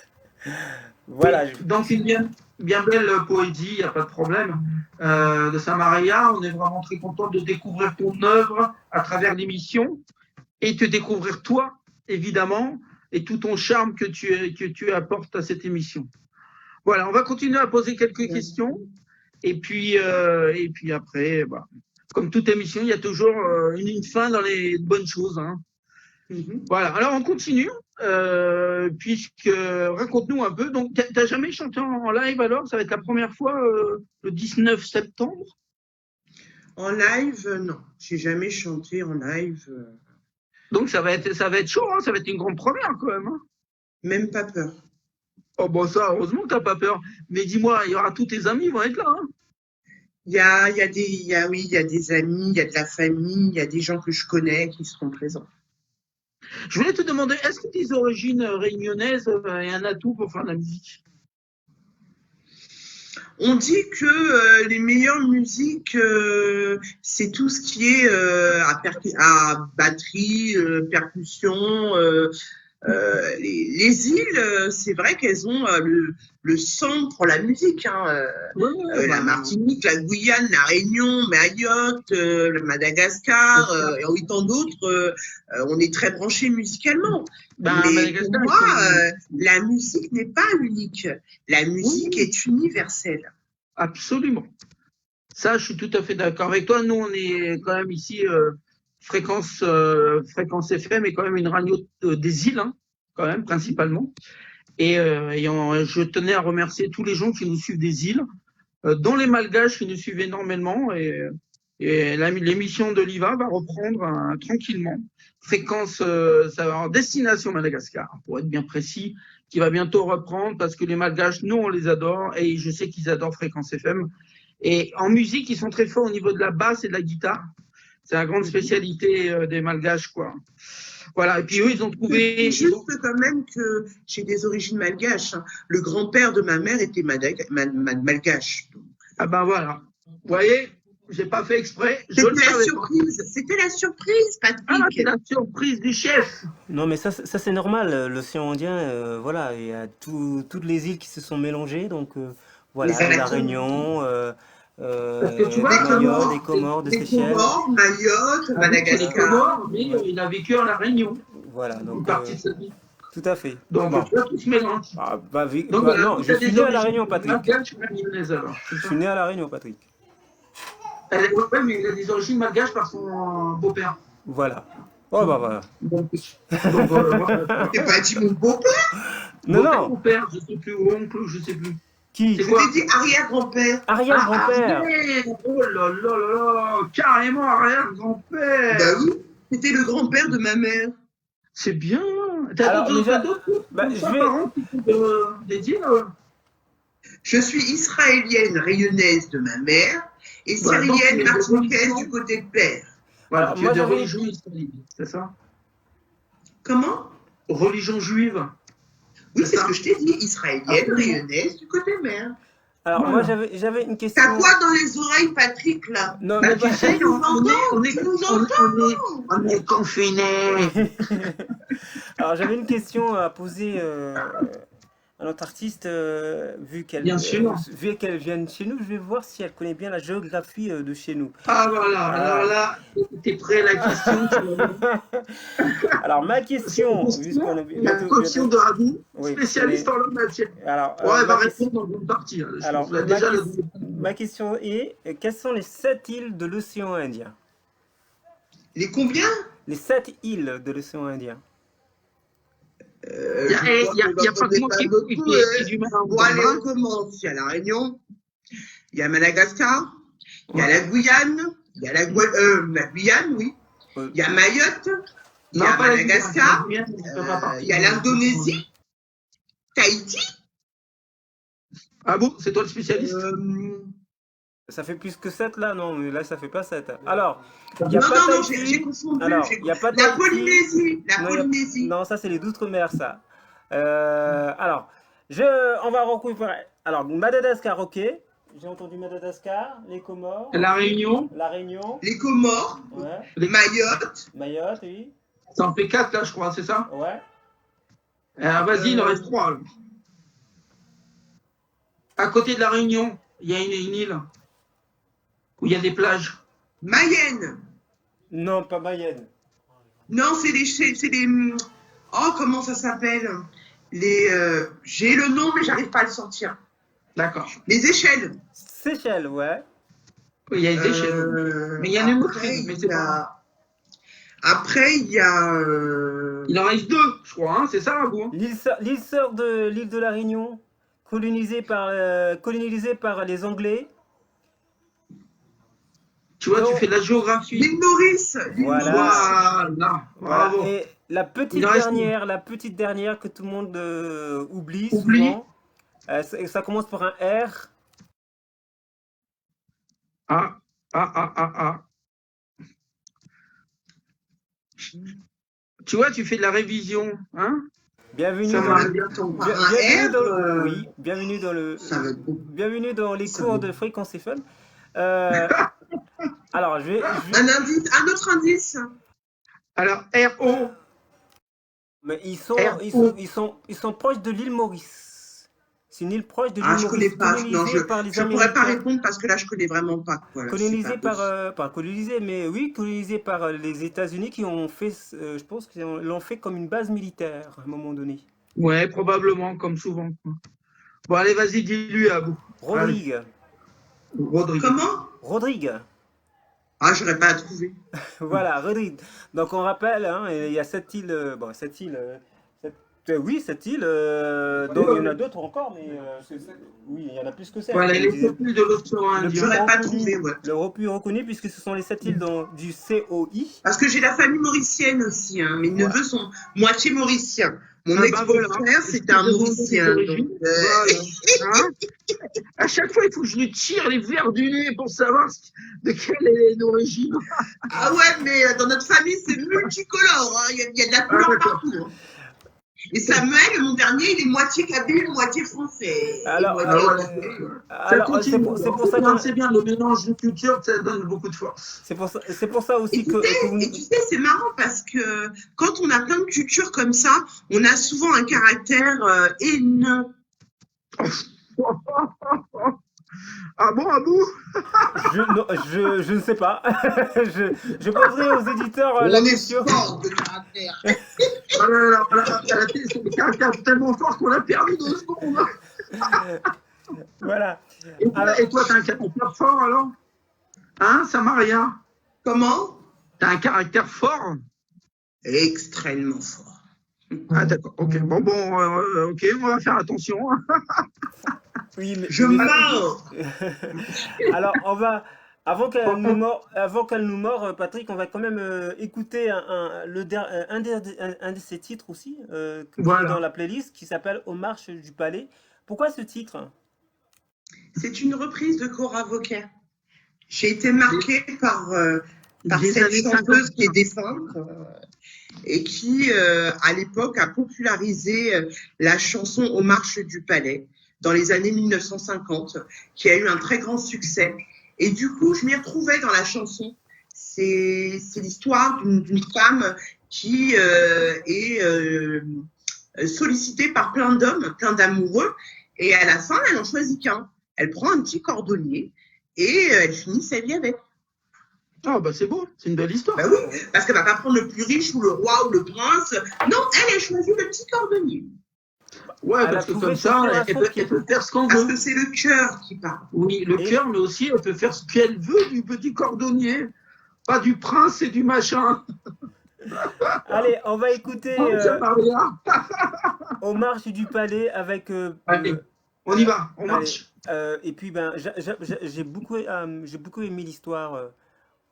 [SPEAKER 3] Voilà,
[SPEAKER 4] Donc, une bien belle poésie, il n'y a pas de problème, de Saint-Maria. On est vraiment très content de découvrir ton œuvre à travers l'émission et te découvrir toi, évidemment, et tout ton charme que tu apportes à cette émission. Voilà, on va continuer à poser quelques questions. Et puis après, bah, comme toute émission, il y a toujours une fin dans les bonnes choses. Hein. Voilà, alors on continue. Raconte-nous un peu. Donc, t'as jamais chanté en live alors? Ça va être la première fois le 19 septembre?
[SPEAKER 5] En live, non. J'ai jamais chanté en live.
[SPEAKER 4] Donc, ça va être chaud, hein, ça va être une grande première quand même. Hein.
[SPEAKER 5] Même pas peur.
[SPEAKER 4] Oh, bon, ça, heureusement que t'as pas peur. Mais dis-moi, il y aura tous tes amis, ils vont être là. Hein.
[SPEAKER 5] Il y a des amis, il y a de la famille, il y a des gens que je connais qui seront présents.
[SPEAKER 4] Je voulais te demander, est-ce que tes origines réunionnaises est un atout pour faire de la musique?
[SPEAKER 5] On dit que les meilleures musiques, c'est tout ce qui est à batterie, percussion. Les îles, c'est vrai qu'elles ont le son pour la musique. Hein, la Martinique, la Guyane, la Réunion, Mayotte, le Madagascar et tant d'autres, on est très branchés musicalement. Mais pour moi, la musique n'est pas unique. La musique est universelle.
[SPEAKER 4] Absolument. Ça, je suis tout à fait d'accord avec toi. Nous, on est quand même ici, fréquence FM est quand même une radio des îles, hein, quand même, principalement. Et je tenais à remercier tous les gens qui nous suivent des îles, dont les Malgaches qui nous suivent énormément. Et Et l'émission d'Oliva va reprendre tranquillement. Fréquence, ça va en destination Madagascar, pour être bien précis, qui va bientôt reprendre parce que les Malgaches, nous, on les adore et je sais qu'ils adorent Fréquence FM. Et en musique, ils sont très forts au niveau de la basse et de la guitare. C'est la grande spécialité des Malgaches, quoi. Voilà. Et puis eux, ils ont trouvé.
[SPEAKER 5] Juste quand même que j'ai des origines malgaches, hein. Le grand-père de ma mère était malgache.
[SPEAKER 4] Ah ben voilà. Vous voyez, j'ai pas fait exprès. Je le
[SPEAKER 5] C'était la
[SPEAKER 4] savais pas.
[SPEAKER 5] surprise. C'était la surprise,
[SPEAKER 4] Ah,
[SPEAKER 5] Patrick.
[SPEAKER 4] c'est la surprise du chef.
[SPEAKER 3] Non, mais ça c'est normal. L'océan Indien, voilà, il y a toutes les îles qui se sont mélangées. Donc, voilà,
[SPEAKER 5] Les
[SPEAKER 3] La
[SPEAKER 5] Anatolles.
[SPEAKER 3] Réunion,
[SPEAKER 4] Parce que tu vois,
[SPEAKER 3] Mayotte, des
[SPEAKER 5] les
[SPEAKER 3] Comores, des
[SPEAKER 5] Les
[SPEAKER 3] Seychelles.
[SPEAKER 5] Comores, Mayotte,
[SPEAKER 4] Les
[SPEAKER 5] Madagascar.
[SPEAKER 4] Comores, mais il a vécu à La Réunion,
[SPEAKER 3] Voilà,
[SPEAKER 4] une
[SPEAKER 3] donc,
[SPEAKER 4] partie de sa vie.
[SPEAKER 3] tout à fait.
[SPEAKER 4] Donc,
[SPEAKER 3] Bon.
[SPEAKER 4] tu vois, tout se mélange.
[SPEAKER 3] Ah, bah,
[SPEAKER 4] Donc,
[SPEAKER 3] bah,
[SPEAKER 4] voilà,
[SPEAKER 3] non,
[SPEAKER 4] tu
[SPEAKER 3] je
[SPEAKER 4] as
[SPEAKER 3] suis
[SPEAKER 4] des
[SPEAKER 3] né à La
[SPEAKER 4] origines
[SPEAKER 3] Réunion, Patrick.
[SPEAKER 4] malgaches ou réunionnaises, alors.
[SPEAKER 3] Je suis né à La Réunion, Patrick.
[SPEAKER 4] Ouais, mais il a des origines malgaches par son beau-père.
[SPEAKER 3] Voilà. Oh, bah, voilà.
[SPEAKER 4] Donc, voilà.
[SPEAKER 5] T'es pas dit mon beau-père?
[SPEAKER 3] Non,
[SPEAKER 4] Beau-père,
[SPEAKER 3] non.
[SPEAKER 4] beau-père, je sais plus, ou oncle, je sais plus.
[SPEAKER 3] Qui?
[SPEAKER 4] C'est
[SPEAKER 5] Je
[SPEAKER 4] quoi?
[SPEAKER 5] t'ai dit arrière-grand-père.
[SPEAKER 3] Arrière-grand-père.
[SPEAKER 4] Arrière. Oh là là là là, carrément arrière-grand-père.
[SPEAKER 5] Bah oui, c'était le grand-père de ma mère.
[SPEAKER 4] C'est bien. T'as
[SPEAKER 3] Alors, déjà,
[SPEAKER 4] d'autres
[SPEAKER 3] bah, je vais-
[SPEAKER 4] parents qui sont dédiés
[SPEAKER 5] Je suis israélienne rayonnaise de ma mère et
[SPEAKER 4] Voilà, donc,
[SPEAKER 5] syrienne
[SPEAKER 4] les
[SPEAKER 5] martiniquaise
[SPEAKER 4] religions.
[SPEAKER 5] du côté de père.
[SPEAKER 4] Voilà,
[SPEAKER 3] Alors,
[SPEAKER 4] tu
[SPEAKER 3] moi,
[SPEAKER 4] as des
[SPEAKER 3] j'avais-
[SPEAKER 4] religions israéliennes, c'est ça?
[SPEAKER 5] Comment?
[SPEAKER 4] Religion juive.
[SPEAKER 5] Oui,
[SPEAKER 4] C'est
[SPEAKER 5] c'est
[SPEAKER 4] ça.
[SPEAKER 5] ce que je t'ai dit, israélienne
[SPEAKER 4] Ah,
[SPEAKER 5] rayonnaise du côté mère.
[SPEAKER 3] Alors,
[SPEAKER 4] Voilà.
[SPEAKER 3] moi, j'avais une question.
[SPEAKER 5] T'as quoi dans les oreilles, Patrick, là?
[SPEAKER 3] Non,
[SPEAKER 4] Bah,
[SPEAKER 3] mais
[SPEAKER 4] tu
[SPEAKER 3] pas-
[SPEAKER 4] sais, on est
[SPEAKER 5] Tu nous entends?
[SPEAKER 4] on est confinés.
[SPEAKER 3] Alors, j'avais une question à poser à notre artiste, vu qu'elle
[SPEAKER 4] Bien sûr.
[SPEAKER 3] vu qu'elle vient de chez nous, je vais voir si elle connaît bien la géographie de chez nous.
[SPEAKER 4] Ah voilà, alors là, t'es prêt à la question.
[SPEAKER 3] Alors, ma question,
[SPEAKER 4] C'est
[SPEAKER 3] puisqu'on a
[SPEAKER 4] la
[SPEAKER 3] bientôt-
[SPEAKER 4] question de Rabou,
[SPEAKER 3] Oui,
[SPEAKER 4] spécialiste en la matière.
[SPEAKER 3] Alors,
[SPEAKER 4] Ouais, elle va
[SPEAKER 3] ma question-
[SPEAKER 4] répondre dans une partie. Hein. Je
[SPEAKER 3] alors,
[SPEAKER 4] pense là,
[SPEAKER 3] ma
[SPEAKER 4] déjà,
[SPEAKER 3] question- ma question est, quelles sont les 7 îles de l'océan Indien?
[SPEAKER 5] Les combien?
[SPEAKER 3] Les 7 îles de l'océan Indien.
[SPEAKER 4] Il y a pas que moi qui ai du mal à
[SPEAKER 5] Bon, allez, on
[SPEAKER 4] entendre.
[SPEAKER 5] commence. Il y a la Réunion, il y a Madagascar, il y a la Guyane, il y a la Guyane, oui.
[SPEAKER 3] Euh,
[SPEAKER 5] Il y a Mayotte, il y
[SPEAKER 4] Non,
[SPEAKER 5] a
[SPEAKER 4] pas la
[SPEAKER 5] Madagascar,
[SPEAKER 4] Guyane, on fait pas partie.
[SPEAKER 5] il y a l'Indonésie, Tahiti.
[SPEAKER 4] Ah bon, c'est toi le spécialiste?
[SPEAKER 3] Ça fait plus que 7 là? Non, mais là ça fait pas 7. Alors, il
[SPEAKER 5] Non,
[SPEAKER 3] n'y a pas
[SPEAKER 5] non,
[SPEAKER 3] Tahiti.
[SPEAKER 5] j'ai confondu.
[SPEAKER 3] Alors, il n'y a pas
[SPEAKER 5] La
[SPEAKER 3] Tahiti.
[SPEAKER 5] Polynésie, la
[SPEAKER 3] Non, y a-
[SPEAKER 5] Polynésie.
[SPEAKER 3] Non, ça c'est les d'outre-mer, ça. Alors, on va recouvrir. Alors, Madagascar, ok. J'ai entendu Madagascar, les Comores,
[SPEAKER 4] La Réunion,
[SPEAKER 3] la Réunion,
[SPEAKER 5] Les Comores,
[SPEAKER 3] ouais.
[SPEAKER 5] Mayotte,
[SPEAKER 3] Mayotte, oui,
[SPEAKER 4] ça en fait 4 là, je crois, c'est ça?
[SPEAKER 3] ouais.
[SPEAKER 4] Vas-y, il en reste 3. À côté de la Réunion, il y a une île où il y a des plages.
[SPEAKER 5] Mayenne.
[SPEAKER 3] Non, pas Mayenne.
[SPEAKER 5] Non, c'est des. Oh, comment ça s'appelle? J'ai le nom, mais j'arrive pas à le sortir.
[SPEAKER 4] D'accord.
[SPEAKER 5] Les échelles.
[SPEAKER 3] Seychelles, ouais.
[SPEAKER 4] Oui, il y a des échelles. Mais il y en a une autre
[SPEAKER 5] après,
[SPEAKER 4] île, mais
[SPEAKER 5] il
[SPEAKER 4] c'est
[SPEAKER 5] y
[SPEAKER 4] pas grave.
[SPEAKER 5] a- Après, il y a.
[SPEAKER 4] Il en reste 2, je crois, hein, c'est ça, Rabou? Hein?
[SPEAKER 3] L'île sœur de l'île de la Réunion, colonisée par les Anglais.
[SPEAKER 4] Tu vois,
[SPEAKER 3] Non.
[SPEAKER 4] tu fais de la géographie.
[SPEAKER 5] L'île Maurice. l'île
[SPEAKER 3] Voilà.
[SPEAKER 5] Maurice.
[SPEAKER 4] Voilà,
[SPEAKER 3] Voilà.
[SPEAKER 4] bravo.
[SPEAKER 3] Et la petite
[SPEAKER 4] Il en reste
[SPEAKER 3] dernière que tout le monde oublie
[SPEAKER 4] Oublie.
[SPEAKER 3] souvent, ça commence par un R.
[SPEAKER 4] Ah. Tu vois, tu fais de la révision, hein?
[SPEAKER 3] Bienvenue
[SPEAKER 4] Ça
[SPEAKER 3] dans
[SPEAKER 4] va.
[SPEAKER 3] le-
[SPEAKER 5] Bientôt par
[SPEAKER 3] bien-
[SPEAKER 5] un
[SPEAKER 3] bienvenue
[SPEAKER 5] R.
[SPEAKER 3] dans oui, bienvenue dans le
[SPEAKER 5] Ça va être beau.
[SPEAKER 3] bienvenue dans les
[SPEAKER 5] Ça
[SPEAKER 3] cours
[SPEAKER 5] va.
[SPEAKER 3] de Fréquence FM. Alors, je vais
[SPEAKER 5] Un autre indice.
[SPEAKER 4] Alors, RO,
[SPEAKER 3] mais ils sont proches de l'île Maurice. C'est une île proche de l'île
[SPEAKER 5] Ah, je
[SPEAKER 3] Maurice,
[SPEAKER 5] connais pas. Non,
[SPEAKER 3] colonisée par les
[SPEAKER 5] je pourrais pas
[SPEAKER 3] Américains.
[SPEAKER 5] répondre parce que là, je connais vraiment pas. Voilà,
[SPEAKER 3] Colonisée
[SPEAKER 5] c'est pas possible.
[SPEAKER 3] pas colonisée, mais oui, colonisée par les États-Unis qui ont fait, je pense qu'ils l'ont fait comme une base militaire à un moment donné.
[SPEAKER 4] ouais, probablement, comme souvent. Bon, allez, vas-y, dis-lui, Abou.
[SPEAKER 3] Rodrigue.
[SPEAKER 4] Rodrigue.
[SPEAKER 5] Comment?
[SPEAKER 3] Rodrigue.
[SPEAKER 5] Ah, j'aurais pas à trouver.
[SPEAKER 3] Voilà, Rodrigue. Donc on rappelle, hein, il y a cette île, Oui, cette île. Donc il y en a d'autres encore, mais oui, il y en a plus que ça.
[SPEAKER 4] Voilà, les 7 îles de l'océan Indien.
[SPEAKER 5] J'aurais pas trouvé, ouais.
[SPEAKER 3] Le plus reconnu puisque ce sont les 7 îles du COI.
[SPEAKER 5] Parce que j'ai la famille mauricienne aussi. Hein. Mes neveux sont moitié mauriciens. Mon
[SPEAKER 4] Ah bah
[SPEAKER 5] ex-beau-frère,
[SPEAKER 4] voilà.
[SPEAKER 5] c'était un mauricien. Donc,
[SPEAKER 4] Voilà. Hein, à chaque fois, il faut que je lui tire les verres du nez pour savoir de quelle est l'origine.
[SPEAKER 5] Ah ouais, mais dans notre famille, c'est multicolore. Hein. Il y a de la couleur partout. Hein. Et Samuel, mon dernier, il est moitié kabyle, moitié français.
[SPEAKER 3] Alors,
[SPEAKER 4] C'est bien, le mélange de culture, ça donne beaucoup de force.
[SPEAKER 3] c'est pour ça aussi
[SPEAKER 5] Et tu sais, c'est marrant parce que quand on a plein de cultures comme ça, on a souvent un caractère énorme.
[SPEAKER 4] Ah bon,
[SPEAKER 3] je ne sais pas. je poserai aux éditeurs la
[SPEAKER 5] On est
[SPEAKER 3] question.
[SPEAKER 5] fort de caractère.
[SPEAKER 4] C'est des caractères tellement forts qu'on a perdu 2 secondes.
[SPEAKER 3] Voilà.
[SPEAKER 4] Et toi, t'as un caractère fort alors? Hein, Samaria?
[SPEAKER 5] Comment?
[SPEAKER 4] T'as un caractère fort?
[SPEAKER 5] Extrêmement fort.
[SPEAKER 4] Ah d'accord, ok. Ok, on va faire attention.
[SPEAKER 3] Oui,
[SPEAKER 5] Je meurs.
[SPEAKER 3] Alors, on va. Avant qu'elle nous mord, Patrick, on va quand même écouter un de ses titres aussi, qui est dans la playlist, qui s'appelle Aux marches du palais. Pourquoi ce titre?
[SPEAKER 5] C'est une reprise de Cora Vauquer. J'ai été marquée par
[SPEAKER 4] Des
[SPEAKER 5] cette
[SPEAKER 4] années
[SPEAKER 5] chanteuse
[SPEAKER 4] 50.
[SPEAKER 5] qui est défunte et qui, à l'époque, a popularisé la chanson Aux marches du palais dans les années 1950, qui a eu un très grand succès. Et du coup, je m'y retrouvais dans la chanson. C'est l'histoire d'une femme qui est sollicitée par plein d'hommes, plein d'amoureux, et à la fin, elle n'en choisit qu'un. Elle prend un petit cordonnier et elle finit sa vie avec.
[SPEAKER 4] Ah bah c'est beau, c'est une belle histoire.
[SPEAKER 5] Bah oui, parce qu'elle ne va pas prendre le plus riche ou le roi ou le prince. Non, elle choisit le petit cordonnier.
[SPEAKER 4] Ouais,
[SPEAKER 3] Elle
[SPEAKER 4] parce
[SPEAKER 3] a
[SPEAKER 4] que
[SPEAKER 3] trouvé
[SPEAKER 4] comme ça,
[SPEAKER 3] cette
[SPEAKER 4] elle peut faire ce qu'on
[SPEAKER 5] Parce
[SPEAKER 4] veut.
[SPEAKER 5] que c'est le cœur qui parle.
[SPEAKER 4] Oui, le cœur, mais aussi elle peut faire ce qu'elle veut du petit cordonnier. Pas du prince et du machin.
[SPEAKER 3] Allez, on va écouter
[SPEAKER 4] Samaria.
[SPEAKER 3] Aux marches du palais avec.
[SPEAKER 4] Allez, on y va, on marche.
[SPEAKER 3] Et puis, ben, j'ai beaucoup aimé l'histoire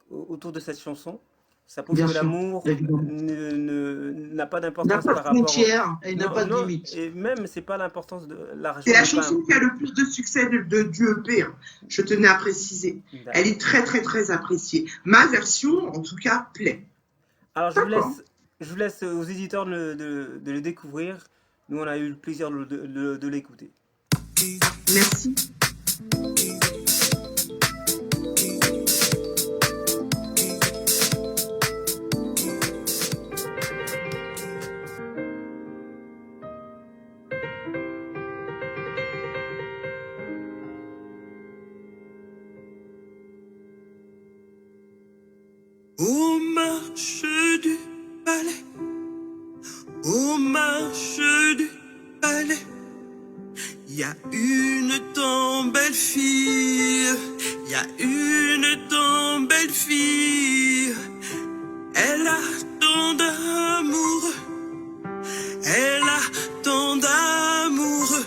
[SPEAKER 3] autour de cette chanson. Ça prouve
[SPEAKER 4] Bien
[SPEAKER 3] que
[SPEAKER 4] sûr,
[SPEAKER 3] l'amour
[SPEAKER 4] évidemment.
[SPEAKER 3] n'a pas
[SPEAKER 4] Elle n'a
[SPEAKER 3] d'importance
[SPEAKER 4] pas
[SPEAKER 3] par
[SPEAKER 4] de
[SPEAKER 3] rapport.
[SPEAKER 4] frontières, elle n'a pas de
[SPEAKER 3] Non,
[SPEAKER 4] limite.
[SPEAKER 3] et même, c'est pas l'importance de l'argent.
[SPEAKER 5] C'est la
[SPEAKER 3] n'est pas
[SPEAKER 5] chanson qui a le plus de succès du EP. Hein. Je tenais à préciser.
[SPEAKER 3] D'accord.
[SPEAKER 5] Elle est très, très, très appréciée. Ma version, en tout cas, plaît.
[SPEAKER 3] Alors,
[SPEAKER 4] D'accord.
[SPEAKER 3] je vous laisse aux éditeurs de le découvrir. Nous, on a eu le plaisir de l'écouter.
[SPEAKER 5] Merci.
[SPEAKER 6] Aux marches du palais, aux marches du palais, y a une tant belle fille, y a une tant belle fille. Elle a tant d'amour, elle a tant d'amour,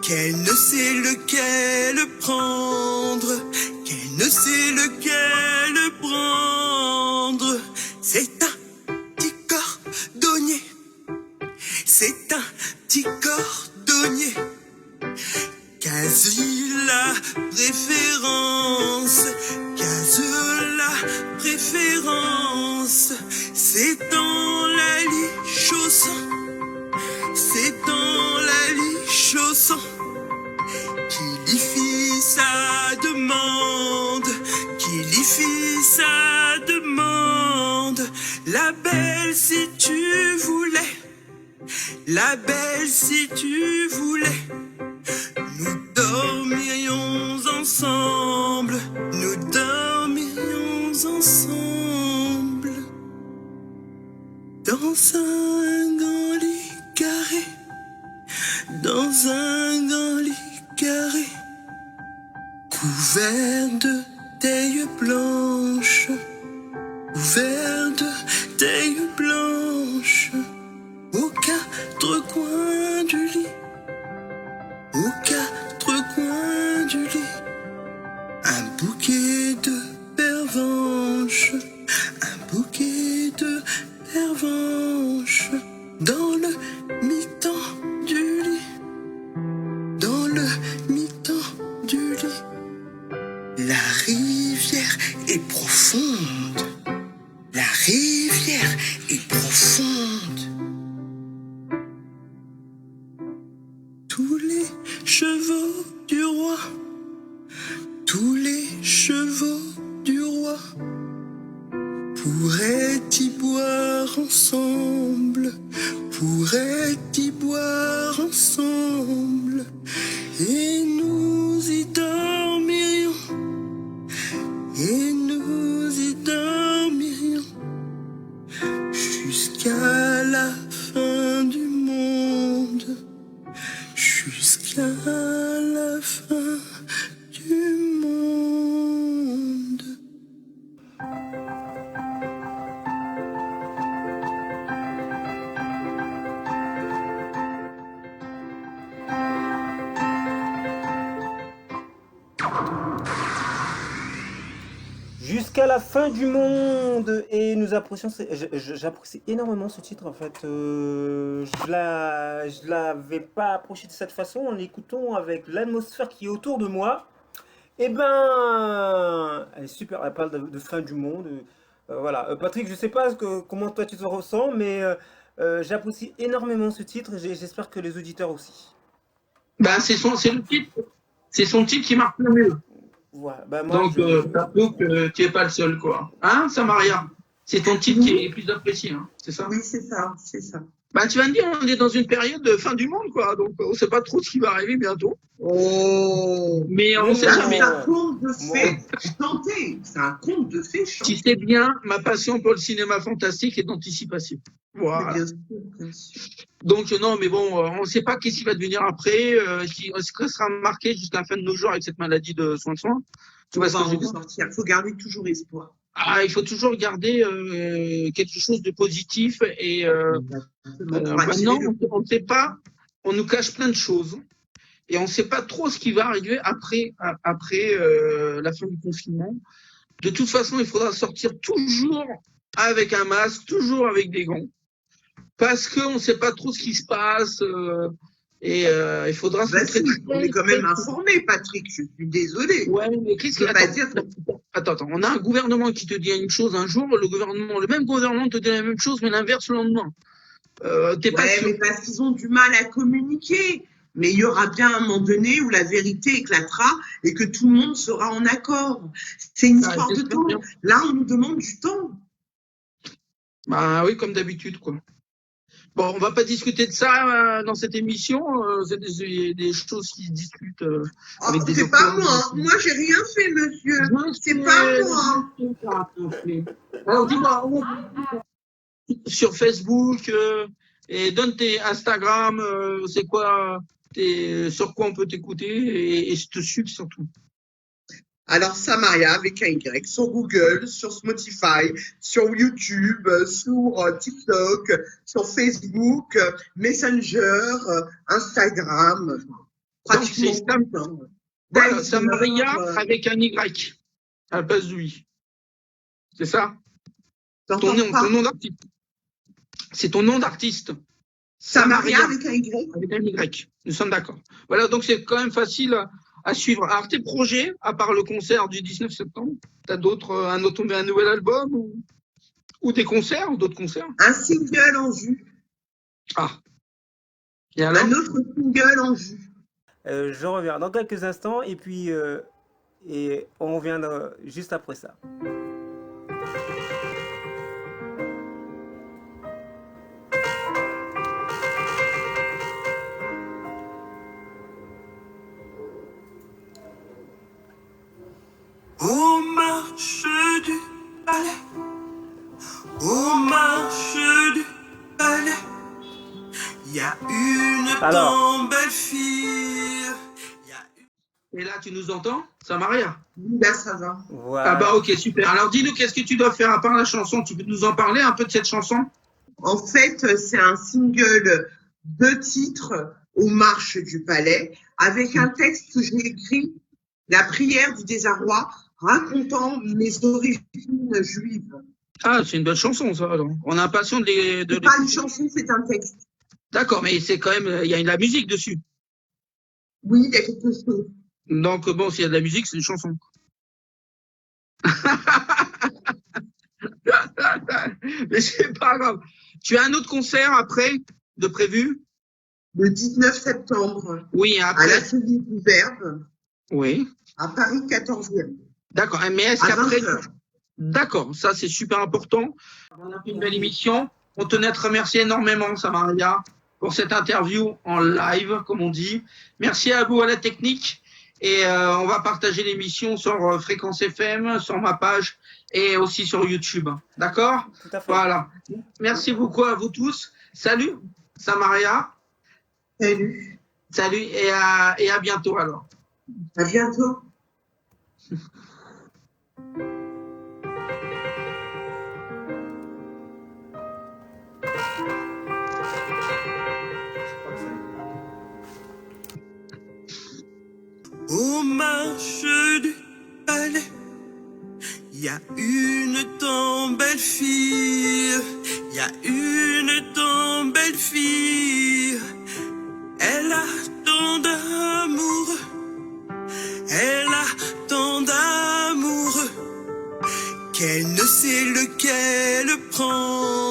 [SPEAKER 6] qu'elle ne sait lequel prendre, qu'elle ne sait lequel prendre. C'est un petit cordonnier, c'est un petit cordonnier, quasi la préférence, quasi la préférence. C'est dans la lit chaussant, c'est dans la lit chaussant qu'il y fit sa demande, qu'il y fit sa demande. La belle, si tu voulais, la belle, si tu voulais, nous dormirions ensemble, nous dormirions ensemble, dans un grand lit carré, dans un grand lit carré, couvert de taille blanche, couvert de taille blanche. Aucun moi tous les chevaux du roi pourraient y boire ensemble, pourraient y boire ensemble, et nous y dormirions, et nous y dormirions, jusqu'à la fin du monde, jusqu'à la fin du monde.
[SPEAKER 3] Jusqu'à la fin du monde. Et nous apprécions, j'apprécie énormément ce titre en fait. Je l'avais pas approché de cette façon en l'écoutant avec l'atmosphère qui est autour de moi. Et ben, elle est super. Elle parle de fin du monde. Voilà. Patrick, je sais pas comment toi tu te ressens, mais j'apprécie énormément ce titre. J'espère que les auditeurs aussi.
[SPEAKER 4] Ben, c'est le titre. C'est son titre qui marque le mieux.
[SPEAKER 3] Voilà. Ben, moi,
[SPEAKER 4] Donc, t'avoue que tu n'es pas le seul, quoi. Hein, Samaria? C'est ton titre qui est plus apprécié, hein, c'est ça?
[SPEAKER 5] Oui, c'est ça, c'est ça.
[SPEAKER 4] Ben, tu vas me dire, on est dans une période de fin du monde, quoi. Donc, on ne sait pas trop ce qui va arriver bientôt.
[SPEAKER 5] Oh,
[SPEAKER 4] Mais on
[SPEAKER 3] Oui,
[SPEAKER 4] sait
[SPEAKER 5] là,
[SPEAKER 3] mais-
[SPEAKER 4] jamais.
[SPEAKER 5] c'est un conte de fées chanté. C'est un conte de fées chanté.
[SPEAKER 4] Tu sais bien, ma passion pour le cinéma fantastique est d'anticipation. Voilà.
[SPEAKER 5] Bien sûr, bien sûr.
[SPEAKER 4] Donc, non, mais bon, on ne sait pas qu'est-ce qui va devenir après. Est-ce que ça sera marqué jusqu'à la fin de nos jours avec cette maladie de soins. Tu
[SPEAKER 5] On
[SPEAKER 4] vois ce
[SPEAKER 5] va
[SPEAKER 4] que je veux
[SPEAKER 5] en
[SPEAKER 4] dire?
[SPEAKER 5] sortir. Il faut garder toujours espoir.
[SPEAKER 4] Ah, il faut toujours garder quelque chose de positif. Et maintenant, on ne sait pas, on nous cache plein de choses. Et on ne sait pas trop ce qui va arriver après la fin du confinement. De toute façon, il faudra sortir toujours avec un masque, toujours avec des gants. Parce qu'on ne sait pas trop ce qui se passe. Il faudra se
[SPEAKER 5] Bah,
[SPEAKER 4] montrer.
[SPEAKER 5] si, on est quand même informé, Patrick. Je suis désolée.
[SPEAKER 4] Ouais, mais qu'est-ce
[SPEAKER 5] Je peux pas
[SPEAKER 4] attends,
[SPEAKER 5] dire
[SPEAKER 4] attends, on a un gouvernement qui te dit une chose un jour, le même gouvernement te dit la même chose, mais l'inverse le lendemain. T'es pas
[SPEAKER 5] Ouais,
[SPEAKER 4] sûr.
[SPEAKER 5] mais parce qu'ils ont du mal à communiquer. Mais il y aura bien un moment donné où la vérité éclatera et que tout le monde sera en accord. C'est une
[SPEAKER 4] Ah,
[SPEAKER 5] histoire de
[SPEAKER 4] j'espère
[SPEAKER 5] temps.
[SPEAKER 4] bien.
[SPEAKER 5] Là, on nous demande du temps.
[SPEAKER 4] Bah oui, comme d'habitude, quoi. Bon, on va pas discuter de ça dans cette émission. C'est des choses qui se discutent
[SPEAKER 5] Oh,
[SPEAKER 4] avec des
[SPEAKER 5] c'est pas
[SPEAKER 4] docteurs.
[SPEAKER 5] moi. Moi, j'ai rien fait, monsieur. C'est pas moi.
[SPEAKER 4] Alors, dis-moi, sur Facebook et donne tes Instagram, c'est quoi, sur quoi on peut t'écouter et je te suis surtout.
[SPEAKER 5] Alors, Samaria avec un Y, sur Google, sur Spotify, sur YouTube, sur TikTok, sur Facebook, Messenger, Instagram, pratiquement
[SPEAKER 4] c'est
[SPEAKER 5] tout le temps.
[SPEAKER 4] Voilà,
[SPEAKER 5] Tinder,
[SPEAKER 4] Samaria avec un Y à la place du I. C'est ça?
[SPEAKER 5] t'entends pas
[SPEAKER 4] Ton nom d'artiste. C'est ton nom d'artiste.
[SPEAKER 5] Samaria avec un Y.
[SPEAKER 4] Avec un Y. Nous sommes d'accord. Voilà, donc c'est quand même facile à suivre. Alors, tes projets, à part le concert du 19 septembre, tu as un nouvel album ou des concerts, ou d'autres concerts?
[SPEAKER 5] Un single en vue.
[SPEAKER 4] Ah. Et alors?
[SPEAKER 5] Un autre single en vue.
[SPEAKER 3] Je reviens dans quelques instants et puis on revient juste après ça.
[SPEAKER 6] Aux marches du palais, aux marches du palais, il y a une
[SPEAKER 3] Alors.
[SPEAKER 6] tant belle fille.
[SPEAKER 4] Et là, tu nous entends? Samaria?
[SPEAKER 5] Là, ça va.
[SPEAKER 3] Voilà.
[SPEAKER 4] Ah bah ok, super. Alors dis-nous, qu'est-ce que tu dois faire à part la chanson? Tu peux nous en parler un peu de cette chanson?
[SPEAKER 5] En fait, c'est un single de titres aux marches du palais avec un texte que j'ai écrit, La prière du désarroi, racontant mes origines juives.
[SPEAKER 4] Ah, c'est une bonne chanson, ça. Alors. On est impatient
[SPEAKER 5] C'est pas une chanson, c'est un texte.
[SPEAKER 4] D'accord, mais c'est quand même, il y a de la musique dessus.
[SPEAKER 5] Oui, il y a quelque chose.
[SPEAKER 4] Donc bon, s'il y a de la musique, c'est une chanson. Mais c'est pas grave. Tu as un autre concert après de prévu?
[SPEAKER 5] Le 19 septembre,
[SPEAKER 4] Oui,
[SPEAKER 5] à
[SPEAKER 4] après.
[SPEAKER 5] l'atelier du Verbe.
[SPEAKER 4] Oui.
[SPEAKER 5] À Paris 14e.
[SPEAKER 4] D'accord. Mais est-ce
[SPEAKER 5] À
[SPEAKER 4] qu'après.
[SPEAKER 5] 20h.
[SPEAKER 4] D'accord, ça c'est super important. On a fait une belle émission. On tenait à te remercier énormément, Samaria, pour cette interview en live, comme on dit. Merci à vous à la technique. Et on va partager l'émission sur Fréquence FM, sur ma page et aussi sur YouTube. D'accord?
[SPEAKER 3] Tout à fait.
[SPEAKER 4] Voilà. Merci beaucoup à vous tous. Salut, Samaria.
[SPEAKER 5] Salut.
[SPEAKER 4] Salut et à bientôt alors.
[SPEAKER 5] À bientôt.
[SPEAKER 6] Aux marches du palais, il y a une tant belle fille, il y a une tant belle fille. Elle a tant d'amour, elle a tant d'amour, qu'elle ne sait lequel prendre.